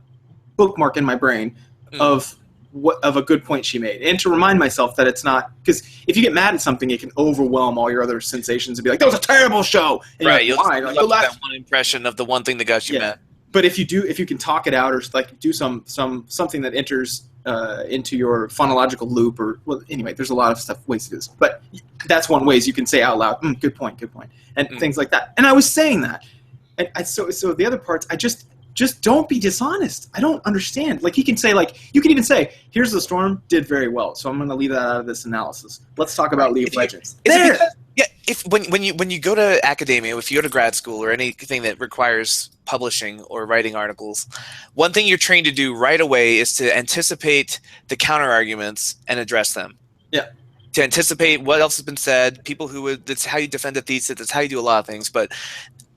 bookmark in my brain of a good point she made, and to remind myself that it's not, because if you get mad at something, it can overwhelm all your other sensations and be like, that was a terrible show. And right, you'll just that one impression of the one thing that got you mad. But if you can talk it out or like do something that enters into your phonological loop, or well, anyway, there's a lot of ways to do this. But that's one ways you can say out loud, good point, and things like that. And I was saying that, and so the other parts, I just don't be dishonest. I don't understand. Like you can even say, here's the Storm did very well, so I'm going to leave that out of this analysis. Let's talk about League of Legends. When you go to academia, if you go to grad school or anything that requires publishing or writing articles, one thing you're trained to do right away is to anticipate the counter arguments and address them. Yeah. To anticipate what else has been said, that's how you defend a thesis, that's how you do a lot of things. But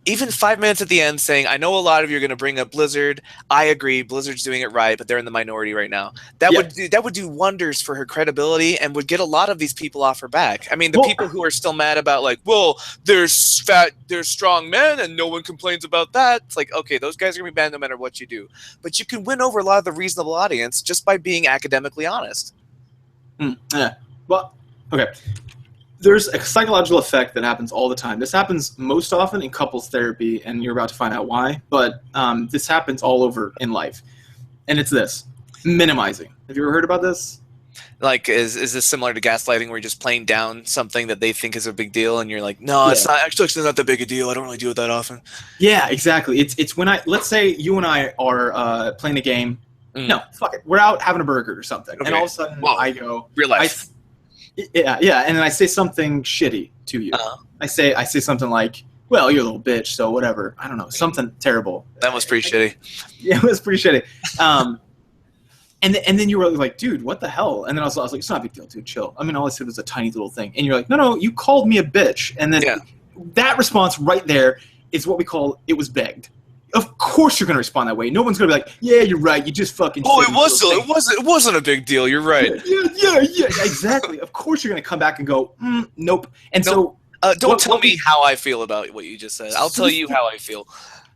even 5 minutes at the end saying, I know a lot of you are going to bring up Blizzard. I agree, Blizzard's doing it right, but they're in the minority right now. That would do wonders for her credibility and would get a lot of these people off her back. I mean, the people who are still mad about like, well, there's strong men and no one complains about that. It's like, okay, those guys are going to be bad no matter what you do. But you can win over a lot of the reasonable audience just by being academically honest. Yeah. Well, okay. There's a psychological effect that happens all the time. This happens most often in couples therapy, and you're about to find out why. But this happens all over in life. And it's this. Minimizing. Have you ever heard about this? Like, is this similar to gaslighting, where you're just playing down something that they think is a big deal, and you're like, no, it's not. Actually, it's not that big a deal. I don't really do it that often. Yeah, exactly. It's when let's say you and I are playing a game. No, fuck it. We're out having a burger or something. Okay. And all of a sudden, I go... Real life. Yeah, and then I say something shitty to you. I say something like, well, you're a little bitch, so whatever. I don't know, something terrible. That was pretty shitty. Yeah, it was pretty shitty. And then you were like, dude, what the hell? And then I was like, it's not a big deal, dude, chill. I mean, all I said was a tiny little thing. And you're like, no, you called me a bitch. And then that response right there is what we call, it was begged. Of course you're going to respond that way. No one's going to be like, yeah, you're right. You just fucking... Oh, it wasn't a big deal. You're right. Yeah, exactly. Of course you're going to come back and go, nope. And don't tell me how I feel about what you just said. I'll tell you how I feel.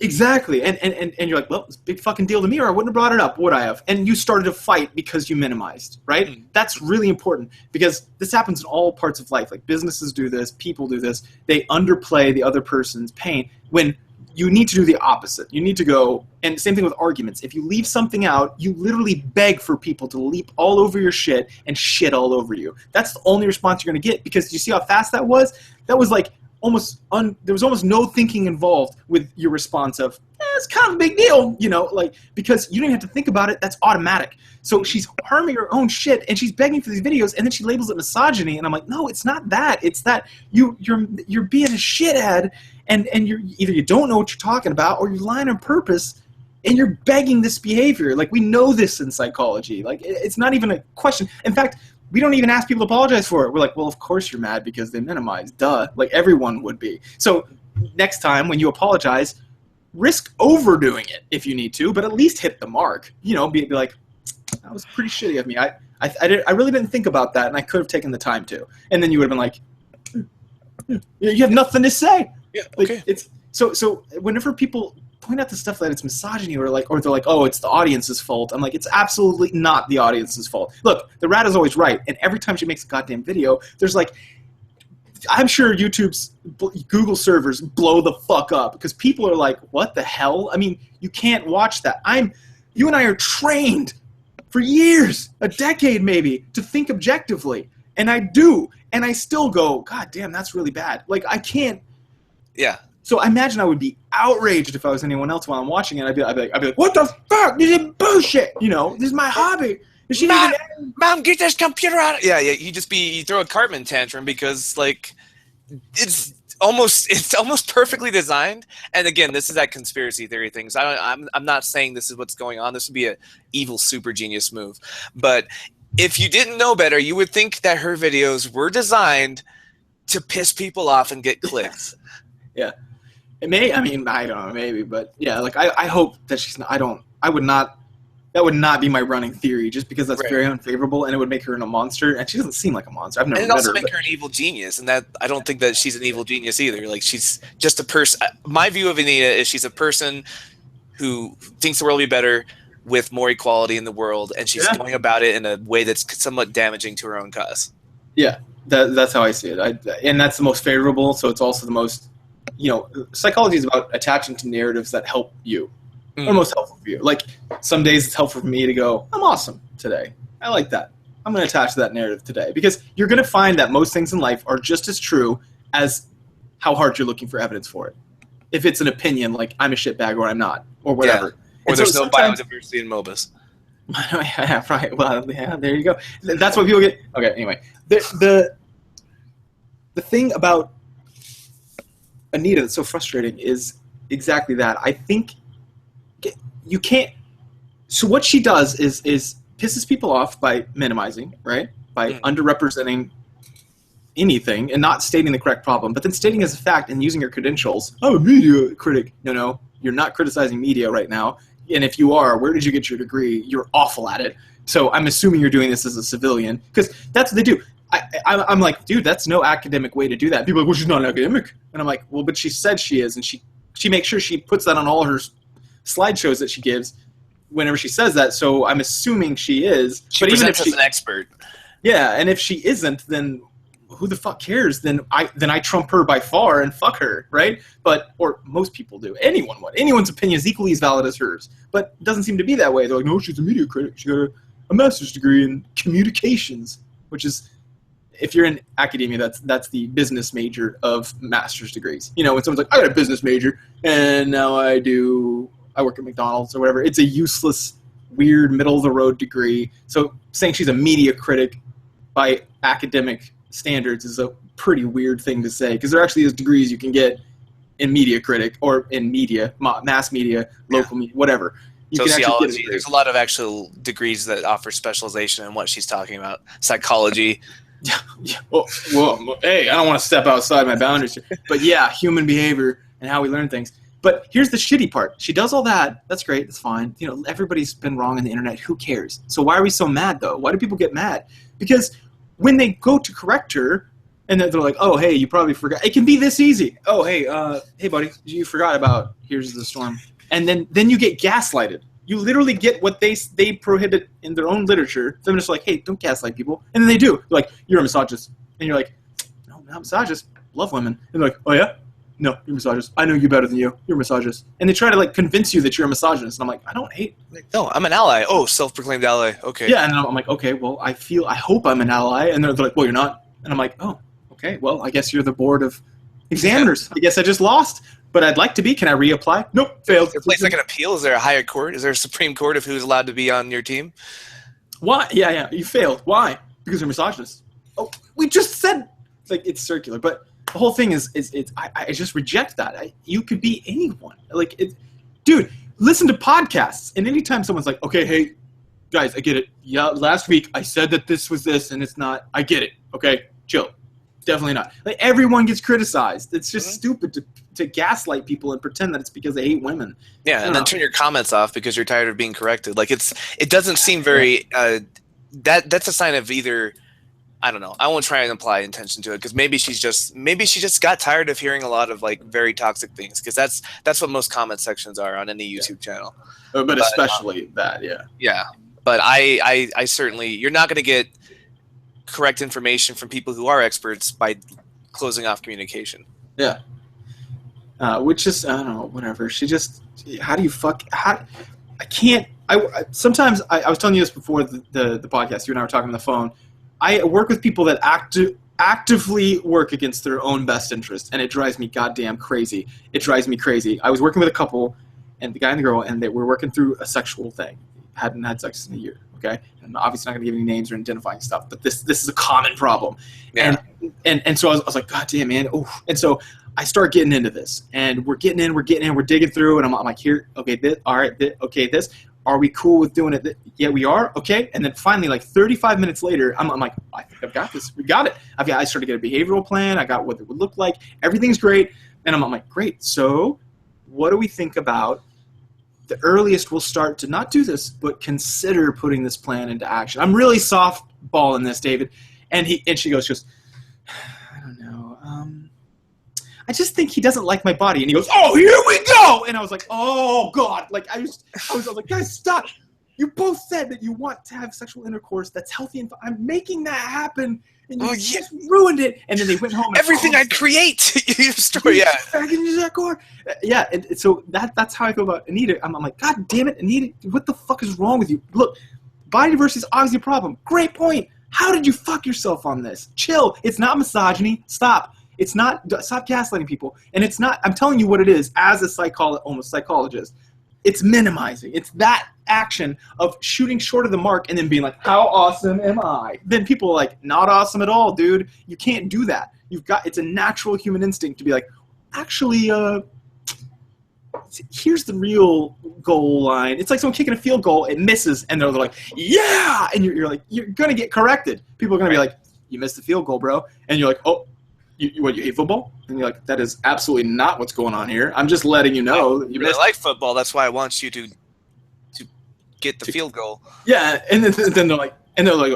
Exactly. And you're like, well, it's a big fucking deal to me, or I wouldn't have brought it up, would I have? And you started a fight because you minimized, right? Mm. That's really important because this happens in all parts of life. Like businesses do this, people do this. They underplay the other person's pain when you need to do the opposite. You need to go, and same thing with arguments. If you leave something out, you literally beg for people to leap all over your shit and shit all over you. That's the only response you're going to get, because you see how fast that was? That was like there was almost no thinking involved with your response of, it's kind of a big deal, you know, like, because you don't even have to think about it. That's automatic. So she's harming her own shit, and she's begging for these videos, and then she labels it misogyny, and I'm like, no, it's not that. It's that you're being a shithead, and you're either you don't know what you're talking about, or you're lying on purpose, and you're begging this behavior. Like, we know this in psychology. Like, it's not even a question. In fact, we don't even ask people to apologize for it. We're like, well, of course you're mad because they minimized. Duh. Like, everyone would be. So next time when you apologize, risk overdoing it if you need to, but at least hit the mark. You know, be like, that was pretty shitty of me. I really didn't think about that, and I could have taken the time to. And then you would have been like, you have nothing to say. Yeah, okay. Like, it's so whenever people point out the stuff that it's misogyny, or they're like, oh, it's the audience's fault, I'm like, it's absolutely not the audience's fault. Look, the rat is always right, and every time she makes a goddamn video, there's like, I'm sure YouTube's Google servers blow the fuck up because people are like, what the hell? I mean, you can't watch that. You and I are trained for years, a decade maybe, to think objectively, and I do, and I still go, God damn, that's really bad. Like, I can't. Yeah. So I imagine I would be outraged if I was anyone else while I'm watching it. I'd be like, what the fuck? This is bullshit. You know, this is my hobby. Mom, get this computer out. Yeah. You throw a Cartman tantrum because, like, it's almost perfectly designed. And again, this is that conspiracy theory thing. So I'm not saying this is what's going on. This would be an evil super genius move. But if you didn't know better, you would think that her videos were designed to piss people off and get clicks. Yeah. It may, I mean, I don't know, maybe, but yeah, like, I hope that she's not, that would not be my running theory, just because that's very unfavorable, and it would make her a monster, and she doesn't seem like a monster. I've never met her. And it also make her an evil genius, and that, I don't think that she's an evil genius either. Like, she's just a person. My view of Anita is she's a person who thinks the world will be better with more equality in the world, and she's going about it in a way that's somewhat damaging to her own cause. Yeah, that's how I see it. And that's the most favorable, so it's also the most, you know, psychology is about attaching to narratives that help you, or most helpful for you. Like, some days it's helpful for me to go, I'm awesome today. I like that. I'm going to attach to that narrative today. Because you're going to find that most things in life are just as true as how hard you're looking for evidence for it. If it's an opinion, like, I'm a shitbag or I'm not, or whatever. Yeah. Or there's no biodiversity in Mobus. Yeah, right. Well, yeah, there you go. That's what people get. Okay, anyway. The thing about Anita that's so frustrating is exactly that. I think you can't. So what she does is pisses people off by minimizing, right? By underrepresenting anything and not stating the correct problem, but then stating as a fact and using your credentials. I'm a media critic. No, you're not criticizing media right now. And if you are, where did you get your degree? You're awful at it. So I'm assuming you're doing this as a civilian, because that's what they do. I'm like, dude, that's no academic way to do that. People are like, well, she's not an academic. And I'm like, well, but she said she is, and she makes sure she puts that on all her slideshows that she gives whenever she says that. So I'm assuming she is. But even if she's an expert. Yeah, and if she isn't, then who the fuck cares? Then I trump her by far and fuck her, right? But, or most people do. Anyone would. Anyone's opinion is equally as valid as hers. But it doesn't seem to be that way. They're like, no, she's a media critic. She got a master's degree in communications, which is, if you're in academia, that's the business major of master's degrees. You know, when someone's like, I got a business major, and now I work at McDonald's or whatever. It's a useless, weird, middle-of-the-road degree. So saying she's a media critic by academic standards is a pretty weird thing to say, because there actually is degrees you can get in media critic, or in media, mass media, local media, whatever. Sociology. There's a lot of actual degrees that offer specialization in what she's talking about. Psychology. Yeah. Well, hey, I don't want to step outside my boundaries here. But yeah, human behavior and how we learn things. But here's the shitty part. She does all that. That's great. That's fine. You know, everybody's been wrong on the internet. Who cares? So why are we so mad, though? Why do people get mad? Because when they go to correct her, And then they're like, oh, hey, you probably forgot. It can be this easy. Oh, hey, buddy, you forgot about Here's the Storm. And then you get gaslighted. You literally get what they prohibit in their own literature. Feminists are like, hey, don't gaslight people. And then they do. They're like, you're a misogynist. And you're like, no, I'm not a misogynist. Love women. And they're like, oh, yeah? No, you're a misogynist. I know you better than you. You're a misogynist. And they try to, like, convince you that you're a misogynist. And I'm like, I don't hate. Like, no, I'm an ally. Oh, self-proclaimed ally. Okay. Yeah, and I'm like, okay, well, I hope I'm an ally. And they're like, well, you're not. And I'm like, oh. Okay, well, I guess you're the board of examiners. I guess I just lost, but I'd like to be. Can I reapply? Nope, failed. Is there a place I can appeal? Is there a higher court? Is there a Supreme Court of who's allowed to be on your team? Why? Yeah, you failed. Why? Because you're misogynist. Oh, we just said like it's circular, but the whole thing is I just reject that. You could be anyone. Like, dude, listen to podcasts, and anytime someone's like, okay, hey, guys, I get it. Yeah, last week I said that this was this, and it's not. I get it. Okay, chill. Definitely not. Like, everyone gets criticized. It's just stupid to gaslight people and pretend that it's because they hate women. Yeah, and then turn your comments off because you're tired of being corrected. Like, it doesn't seem very that's a sign of either, I don't know. I won't try and apply intention to it because maybe she just got tired of hearing a lot of like very toxic things, because that's what most comment sections are on any YouTube channel. But especially that, yeah. Yeah, but I certainly, you're not going to get correct information from people who are experts by closing off communication. Yeah. Which is, I don't know, whatever. She just, how do you sometimes I was telling you this before the podcast, you and I were talking on the phone. I work with people that actively work against their own best interest, and it drives me goddamn crazy. It drives me crazy. I was working with a couple, and the guy and the girl, and they were working through a sexual thing. Hadn't had sex in a year. Okay, and I'm obviously not going to give any names or identifying stuff, but this is a common problem. Yeah. And so I was like, God damn, man. Oh, and so I start getting into this, and we're digging through, and I'm like, here, okay, this, all right, okay, this. Are we cool with doing it? Yeah, we are. Okay, and then finally, like 35 minutes later, I'm like, I think I've got this. We got it. I started to get a behavioral plan. I got what it would look like. Everything's great, and I'm like, great. So, what do we think about the earliest we'll start to not do this, but consider putting this plan into action? I'm really softballing this, David. And she goes, I don't know. I just think he doesn't like my body. And he goes, oh, here we go. And I was like, oh God. Like I was like, guys, stop. You both said that you want to have sexual intercourse that's healthy, and I'm making that happen. And you just ruined it. And then they went home. And everything I create, you destroy. Yeah. Yeah. And so that's how I feel about Anita. I'm like, God damn it, Anita, what the fuck is wrong with you? Look, biodiversity is obviously a problem. Great point. How did you fuck yourself on this? Chill. It's not misogyny. Stop. It's not. Stop gaslighting people. And it's not. I'm telling you what it is. As a psychologist, it's minimizing. It's that action of shooting short of the mark and then being like, how awesome am I? Then people are like, not awesome at all, dude. You can't do that. It's a natural human instinct to be like, actually, here's the real goal line. It's like someone kicking a field goal, it misses, and they're like, yeah! And you're like, you're going to get corrected. People are going to be like, you missed the field goal, bro. And you're like, oh, you hate football? And you're like, that is absolutely not what's going on here. I'm just letting you know. You really like football. That's why I want you to get the field goal. Yeah, and then they're like,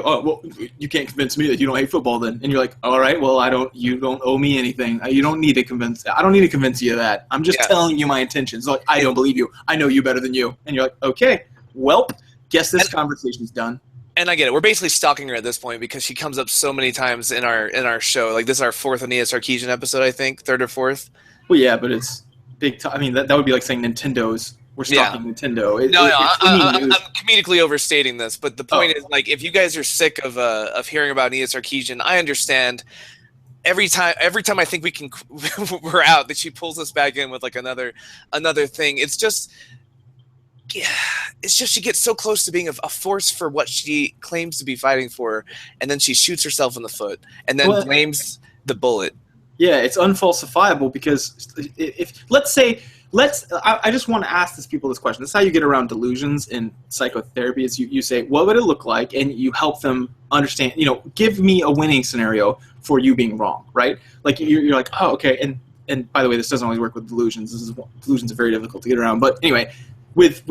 oh, well, you can't convince me that you don't hate football then. And you're like, all right, well, you don't owe me anything. I don't need to convince you of that. I'm just telling you my intentions. Like, I don't believe you. I know you better than you. And you're like, okay, well, guess this conversation's done. And I get it. We're basically stalking her at this point because she comes up so many times in our show. Like, this is our fourth Anita Sarkeesian episode, I think, third or fourth. Well, yeah, but it's big. I mean, that would be like saying we're stalking Nintendo. I'm comedically overstating this, but the point is, like, if you guys are sick of hearing about Anita Sarkeesian, I understand. Every time I think we're out, that she pulls us back in with like another thing. It's just she gets so close to being a force for what she claims to be fighting for, and then she shoots herself in the foot and then blames the bullet. Yeah, it's unfalsifiable because I just want to ask these people this question. This is how you get around delusions in psychotherapy. Is you say, what would it look like? And you help them understand, give me a winning scenario for you being wrong, right? Like you're like, oh, okay. And by the way, this doesn't always work with delusions. Delusions are very difficult to get around. But anyway, with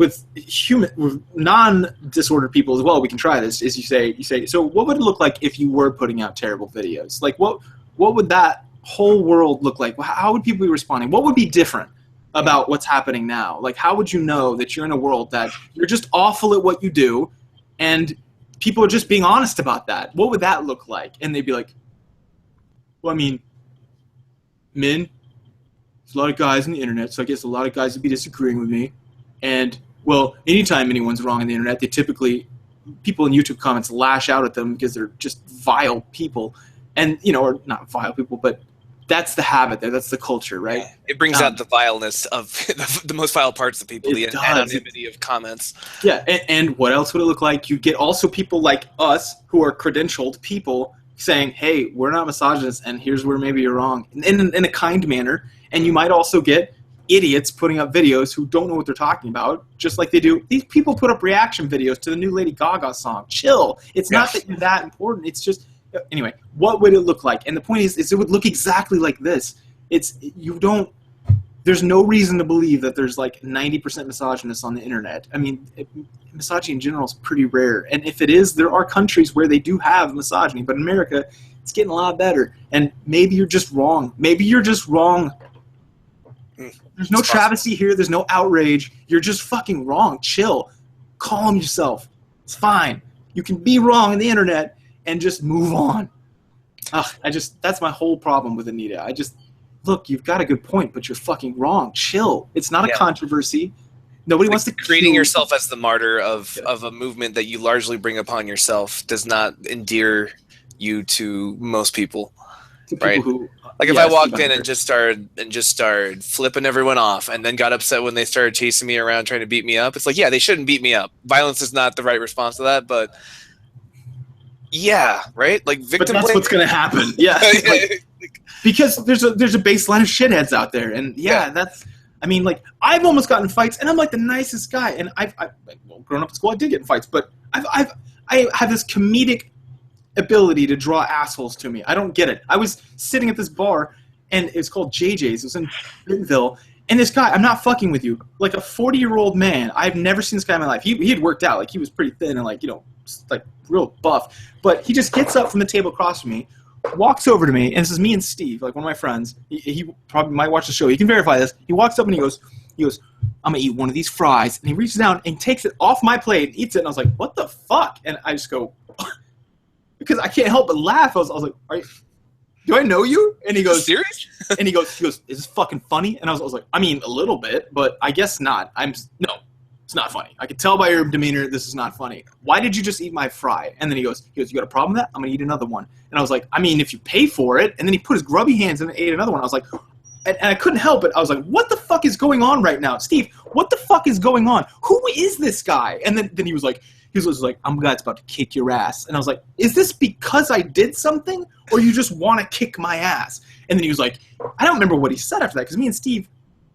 non-disordered people as well, we can try this. Is you say, so what would it look like if you were putting out terrible videos? Like what what would that whole world look like? How would people be responding? What would be different about what's happening now? Like, how would you know that you're in a world that you're just awful at what you do, and people are just being honest about that? What would that look like? And they'd be like, well, I mean, men, there's a lot of guys on the internet, so I guess a lot of guys would be disagreeing with me. And, well, anytime anyone's wrong on the internet, people in YouTube comments lash out at them because they're just vile people. And, or not vile people, but that's the habit there. That's the culture, right? Yeah. It brings out the vileness of the most vile parts of people, the anonymity of comments. Yeah, and what else would it look like? You get also people like us who are credentialed people saying, hey, we're not misogynists, and here's where maybe you're wrong, in a kind manner. And you might also get idiots putting up videos who don't know what they're talking about, just like they do. These people put up reaction videos to the new Lady Gaga song. Chill. It's not that you're that important. It's just, anyway, what would it look like? And the point is it would look exactly like this. There's no reason to believe that there's like 90% misogynists on the internet. I mean, misogyny in general is pretty rare. And if it is, there are countries where they do have misogyny. But in America, it's getting a lot better. And maybe you're just wrong. Maybe you're just wrong. There's no travesty here. There's no outrage. You're just fucking wrong. Chill. Calm yourself. It's fine. You can be wrong on the internet and just move on. That's my whole problem with Anita. Look, you've got a good point, but you're fucking wrong. Chill. It's not a controversy. Nobody wants to treating yourself as the martyr of a movement that you largely bring upon yourself does not endear you to most people. Right? If I walked in and just started flipping everyone off and then got upset when they started chasing me around trying to beat me up, it's like, yeah, they shouldn't beat me up. Violence is not the right response to that, but yeah, right? Like victim. But that's what's going to happen. Yeah. Because there's a baseline of shitheads out there, and I've almost gotten in fights, and I'm like the nicest guy, and I've growing up in school, I did get in fights, but I have this comedic ability to draw assholes to me. I don't get it. I was sitting at this bar, and it's called JJ's. It was in Bentonville, and this guy, I'm not fucking with you, like a 40-year-old man. I've never seen this guy in my life. He had worked out, like he was pretty thin and like real buff, but he just gets up from the table across from me, walks over to me, and this is me and Steve, like one of my friends. He probably might watch the show. He can verify this. He walks up and he goes, I'm going to eat one of these fries. And he reaches down and takes it off my plate and eats it. And I was like, what the fuck? And I just go, because I can't help but laugh. I was like, do I know you? And he goes, serious? And he goes, is this fucking funny? And I was like, I mean, a little bit, but I guess not. No, it's not funny. I can tell by your demeanor this is not funny. Why did you just eat my fry? And then he goes, you got a problem with that? I'm going to eat another one. And I was like, I mean, if you pay for it. And then he put his grubby hands in and ate another one. I was like, and I couldn't help it. I was like, what the fuck is going on right now? Steve, what the fuck is going on? Who is this guy? And then he was like, I'm the guy that's about to kick your ass. And I was like, is this because I did something? Or you just want to kick my ass? And then he was like, I don't remember what he said after that. Because me and Steve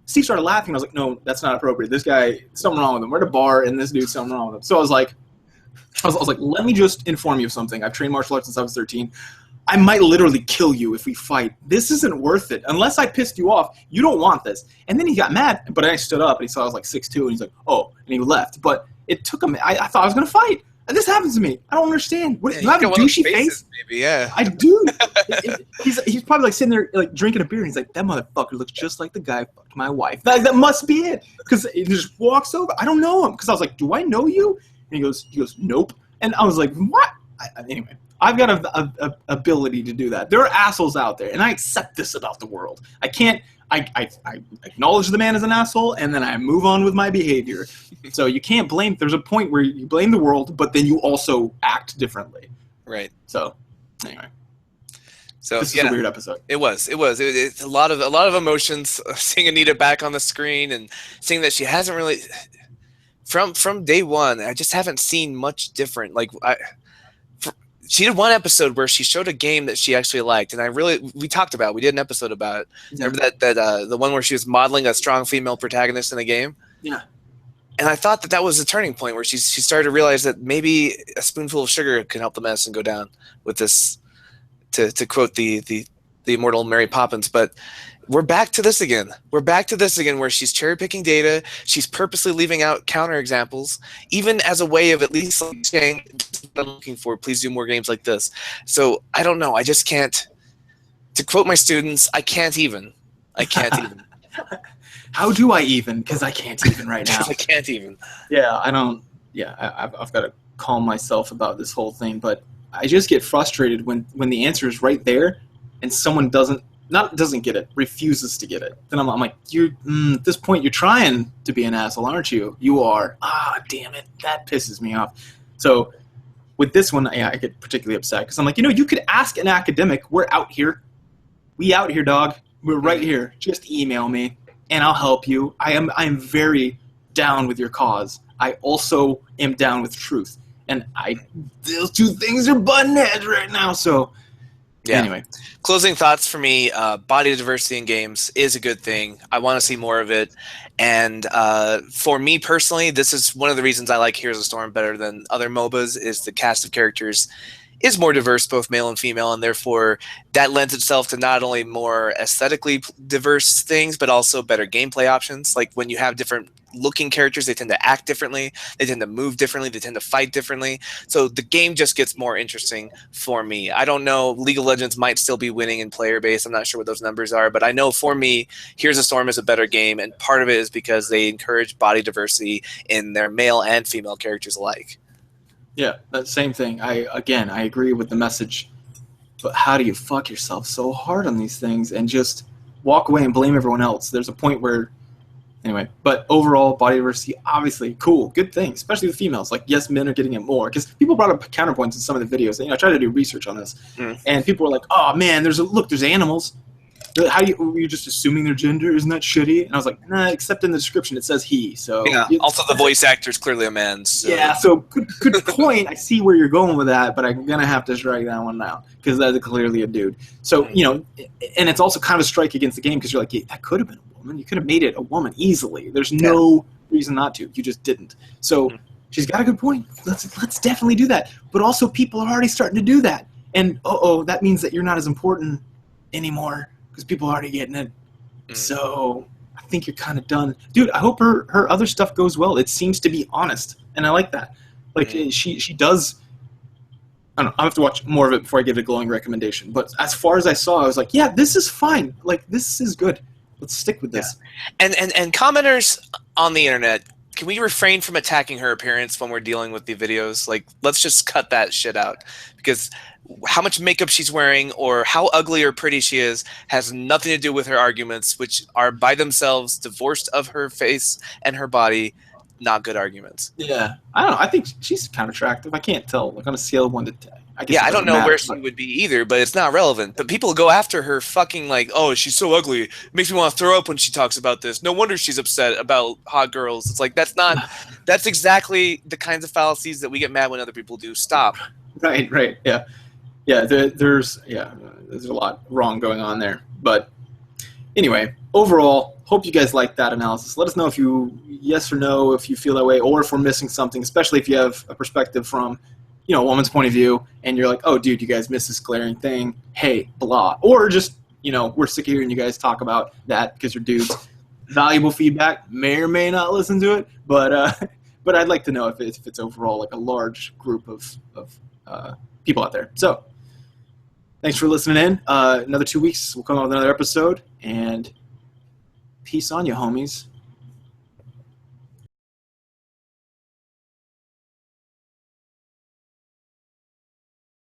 started laughing. I was like, no, that's not appropriate. This guy, something wrong with him. We're at a bar, and this dude's something wrong with him. So I was like, let me just inform you of something. I've trained martial arts since I was 13. I might literally kill you if we fight. This isn't worth it. Unless I pissed you off, you don't want this. And then he got mad, but I stood up, and he saw I was like 6'2", and he's like, oh, and he left. But it took him. I thought I was going to fight. And this happens to me. I don't understand. You have a douchey face? Maybe, yeah. I do. He's probably like sitting there like drinking a beer, and he's like, that motherfucker looks just like the guy who fucked my wife. That must be it. Because he just walks over. I don't know him. Because I was like, do I know you? And he goes, nope. And I was like, what? Anyway, I've got a ability to do that. There are assholes out there, and I accept this about the world. I can't. I acknowledge the man as an asshole, and then I move on with my behavior. So you can't blame. There's a point where you blame the world, but then you also act differently. Right. So anyway, this is a weird episode. It was. It's a lot of emotions. Seeing Anita back on the screen and seeing that she hasn't really from day one. I just haven't seen much different. Like she did one episode where she showed a game that she actually liked, and we talked about it. We did an episode about it. Yeah. Remember that the one where she was modeling a strong female protagonist in a game? Yeah. And I thought that was a turning point where she started to realize that maybe a spoonful of sugar can help the medicine go down with this, to quote the immortal Mary Poppins. But we're back to this again. Where she's cherry-picking data. She's purposely leaving out counterexamples, even as a way of at least saying, I'm looking for, please do more games like this. So I don't know. I just can't. To quote my students, I can't even. How do I even? Because I can't even right now. I can't even. Yeah, I don't. Yeah, I've got to calm myself about this whole thing, but I just get frustrated when the answer is right there, and someone doesn't get it, refuses to get it. Then I'm like, at this point, you're trying to be an asshole, aren't you? You are. Ah, damn it, that pisses me off. So with this one, yeah, I get particularly upset because I'm like, you could ask an academic. We're out here. We out here, dog. We're right here. Just email me, and I'll help you. I am very down with your cause. I also am down with truth. And those two things are button heads right now. So, yeah. Anyway. Closing thoughts for me, body diversity in games is a good thing. I want to see more of it. And for me personally, this is one of the reasons I like Heroes of Storm better than other MOBAs is the cast of characters is more diverse, both male and female, and therefore that lends itself to not only more aesthetically diverse things, but also better gameplay options. Like when you have different looking characters, they tend to act differently, they tend to move differently, they tend to fight differently. So the game just gets more interesting for me. I don't know, League of Legends might still be winning in player base. I'm not sure what those numbers are, but I know for me, Heroes of Storm is a better game, and part of it is because they encourage body diversity in their male and female characters alike. Yeah, that same thing. I agree with the message, but how do you fuck yourself so hard on these things and just walk away and blame everyone else? There's a point where, anyway, but overall, body diversity, obviously, cool, good thing, especially with females. Like, yes, men are getting it more, because people brought up counterpoints in some of the videos. I tried to do research on this, and people were like, oh, man, there's animals. Were you just assuming their gender? Isn't that shitty? And I was like, nah, except in the description it says he. So yeah. Also, the voice actor is clearly a man. So. Yeah, so good point. I see where you're going with that, but I'm going to have to strike that one out because that's clearly a dude. So, and it's also kind of a strike against the game because you're like, yeah, that could have been a woman. You could have made it a woman easily. There's no reason not to. You just didn't. So she's got a good point. Let's definitely do that. But also people are already starting to do that. And, that means that you're not as important anymore. Because people are already getting it. So I think you're kind of done. Dude, I hope her other stuff goes well. It seems to be honest. And I like that. Like, she does... I don't know. I'll have to watch more of it before I give it a glowing recommendation. But as far as I saw, I was like, yeah, this is fine. Like, this is good. Let's stick with this. Yeah. And commenters on the internet, can we refrain from attacking her appearance when we're dealing with the videos? Like, let's just cut that shit out. Because... how much makeup she's wearing or how ugly or pretty she is has nothing to do with her arguments, which are by themselves divorced of her face and her body, not good arguments. Yeah. I don't know. I think she's kind of attractive. I can't tell. Like on a scale of 1 to 10. I don't know where she would be either, but it's not relevant. But people go after her fucking like, oh, she's so ugly. It makes me want to throw up when she talks about this. No wonder she's upset about hot girls. It's like, that's exactly the kinds of fallacies that we get mad when other people do. Stop. Right. Yeah. Yeah, there's a lot wrong going on there. But anyway, overall, hope you guys liked that analysis. Let us know if yes or no, if you feel that way, or if we're missing something, especially if you have a perspective from, a woman's point of view, and you're like, oh, dude, you guys missed this glaring thing. Hey, blah. Or just, we're sick of hearing you guys talk about that because you're dudes. Valuable feedback. May or may not listen to it, but I'd like to know if it's overall like a large group of people out there. So. Thanks for listening in. Another 2 weeks, we'll come out with another episode. And peace on you, homies.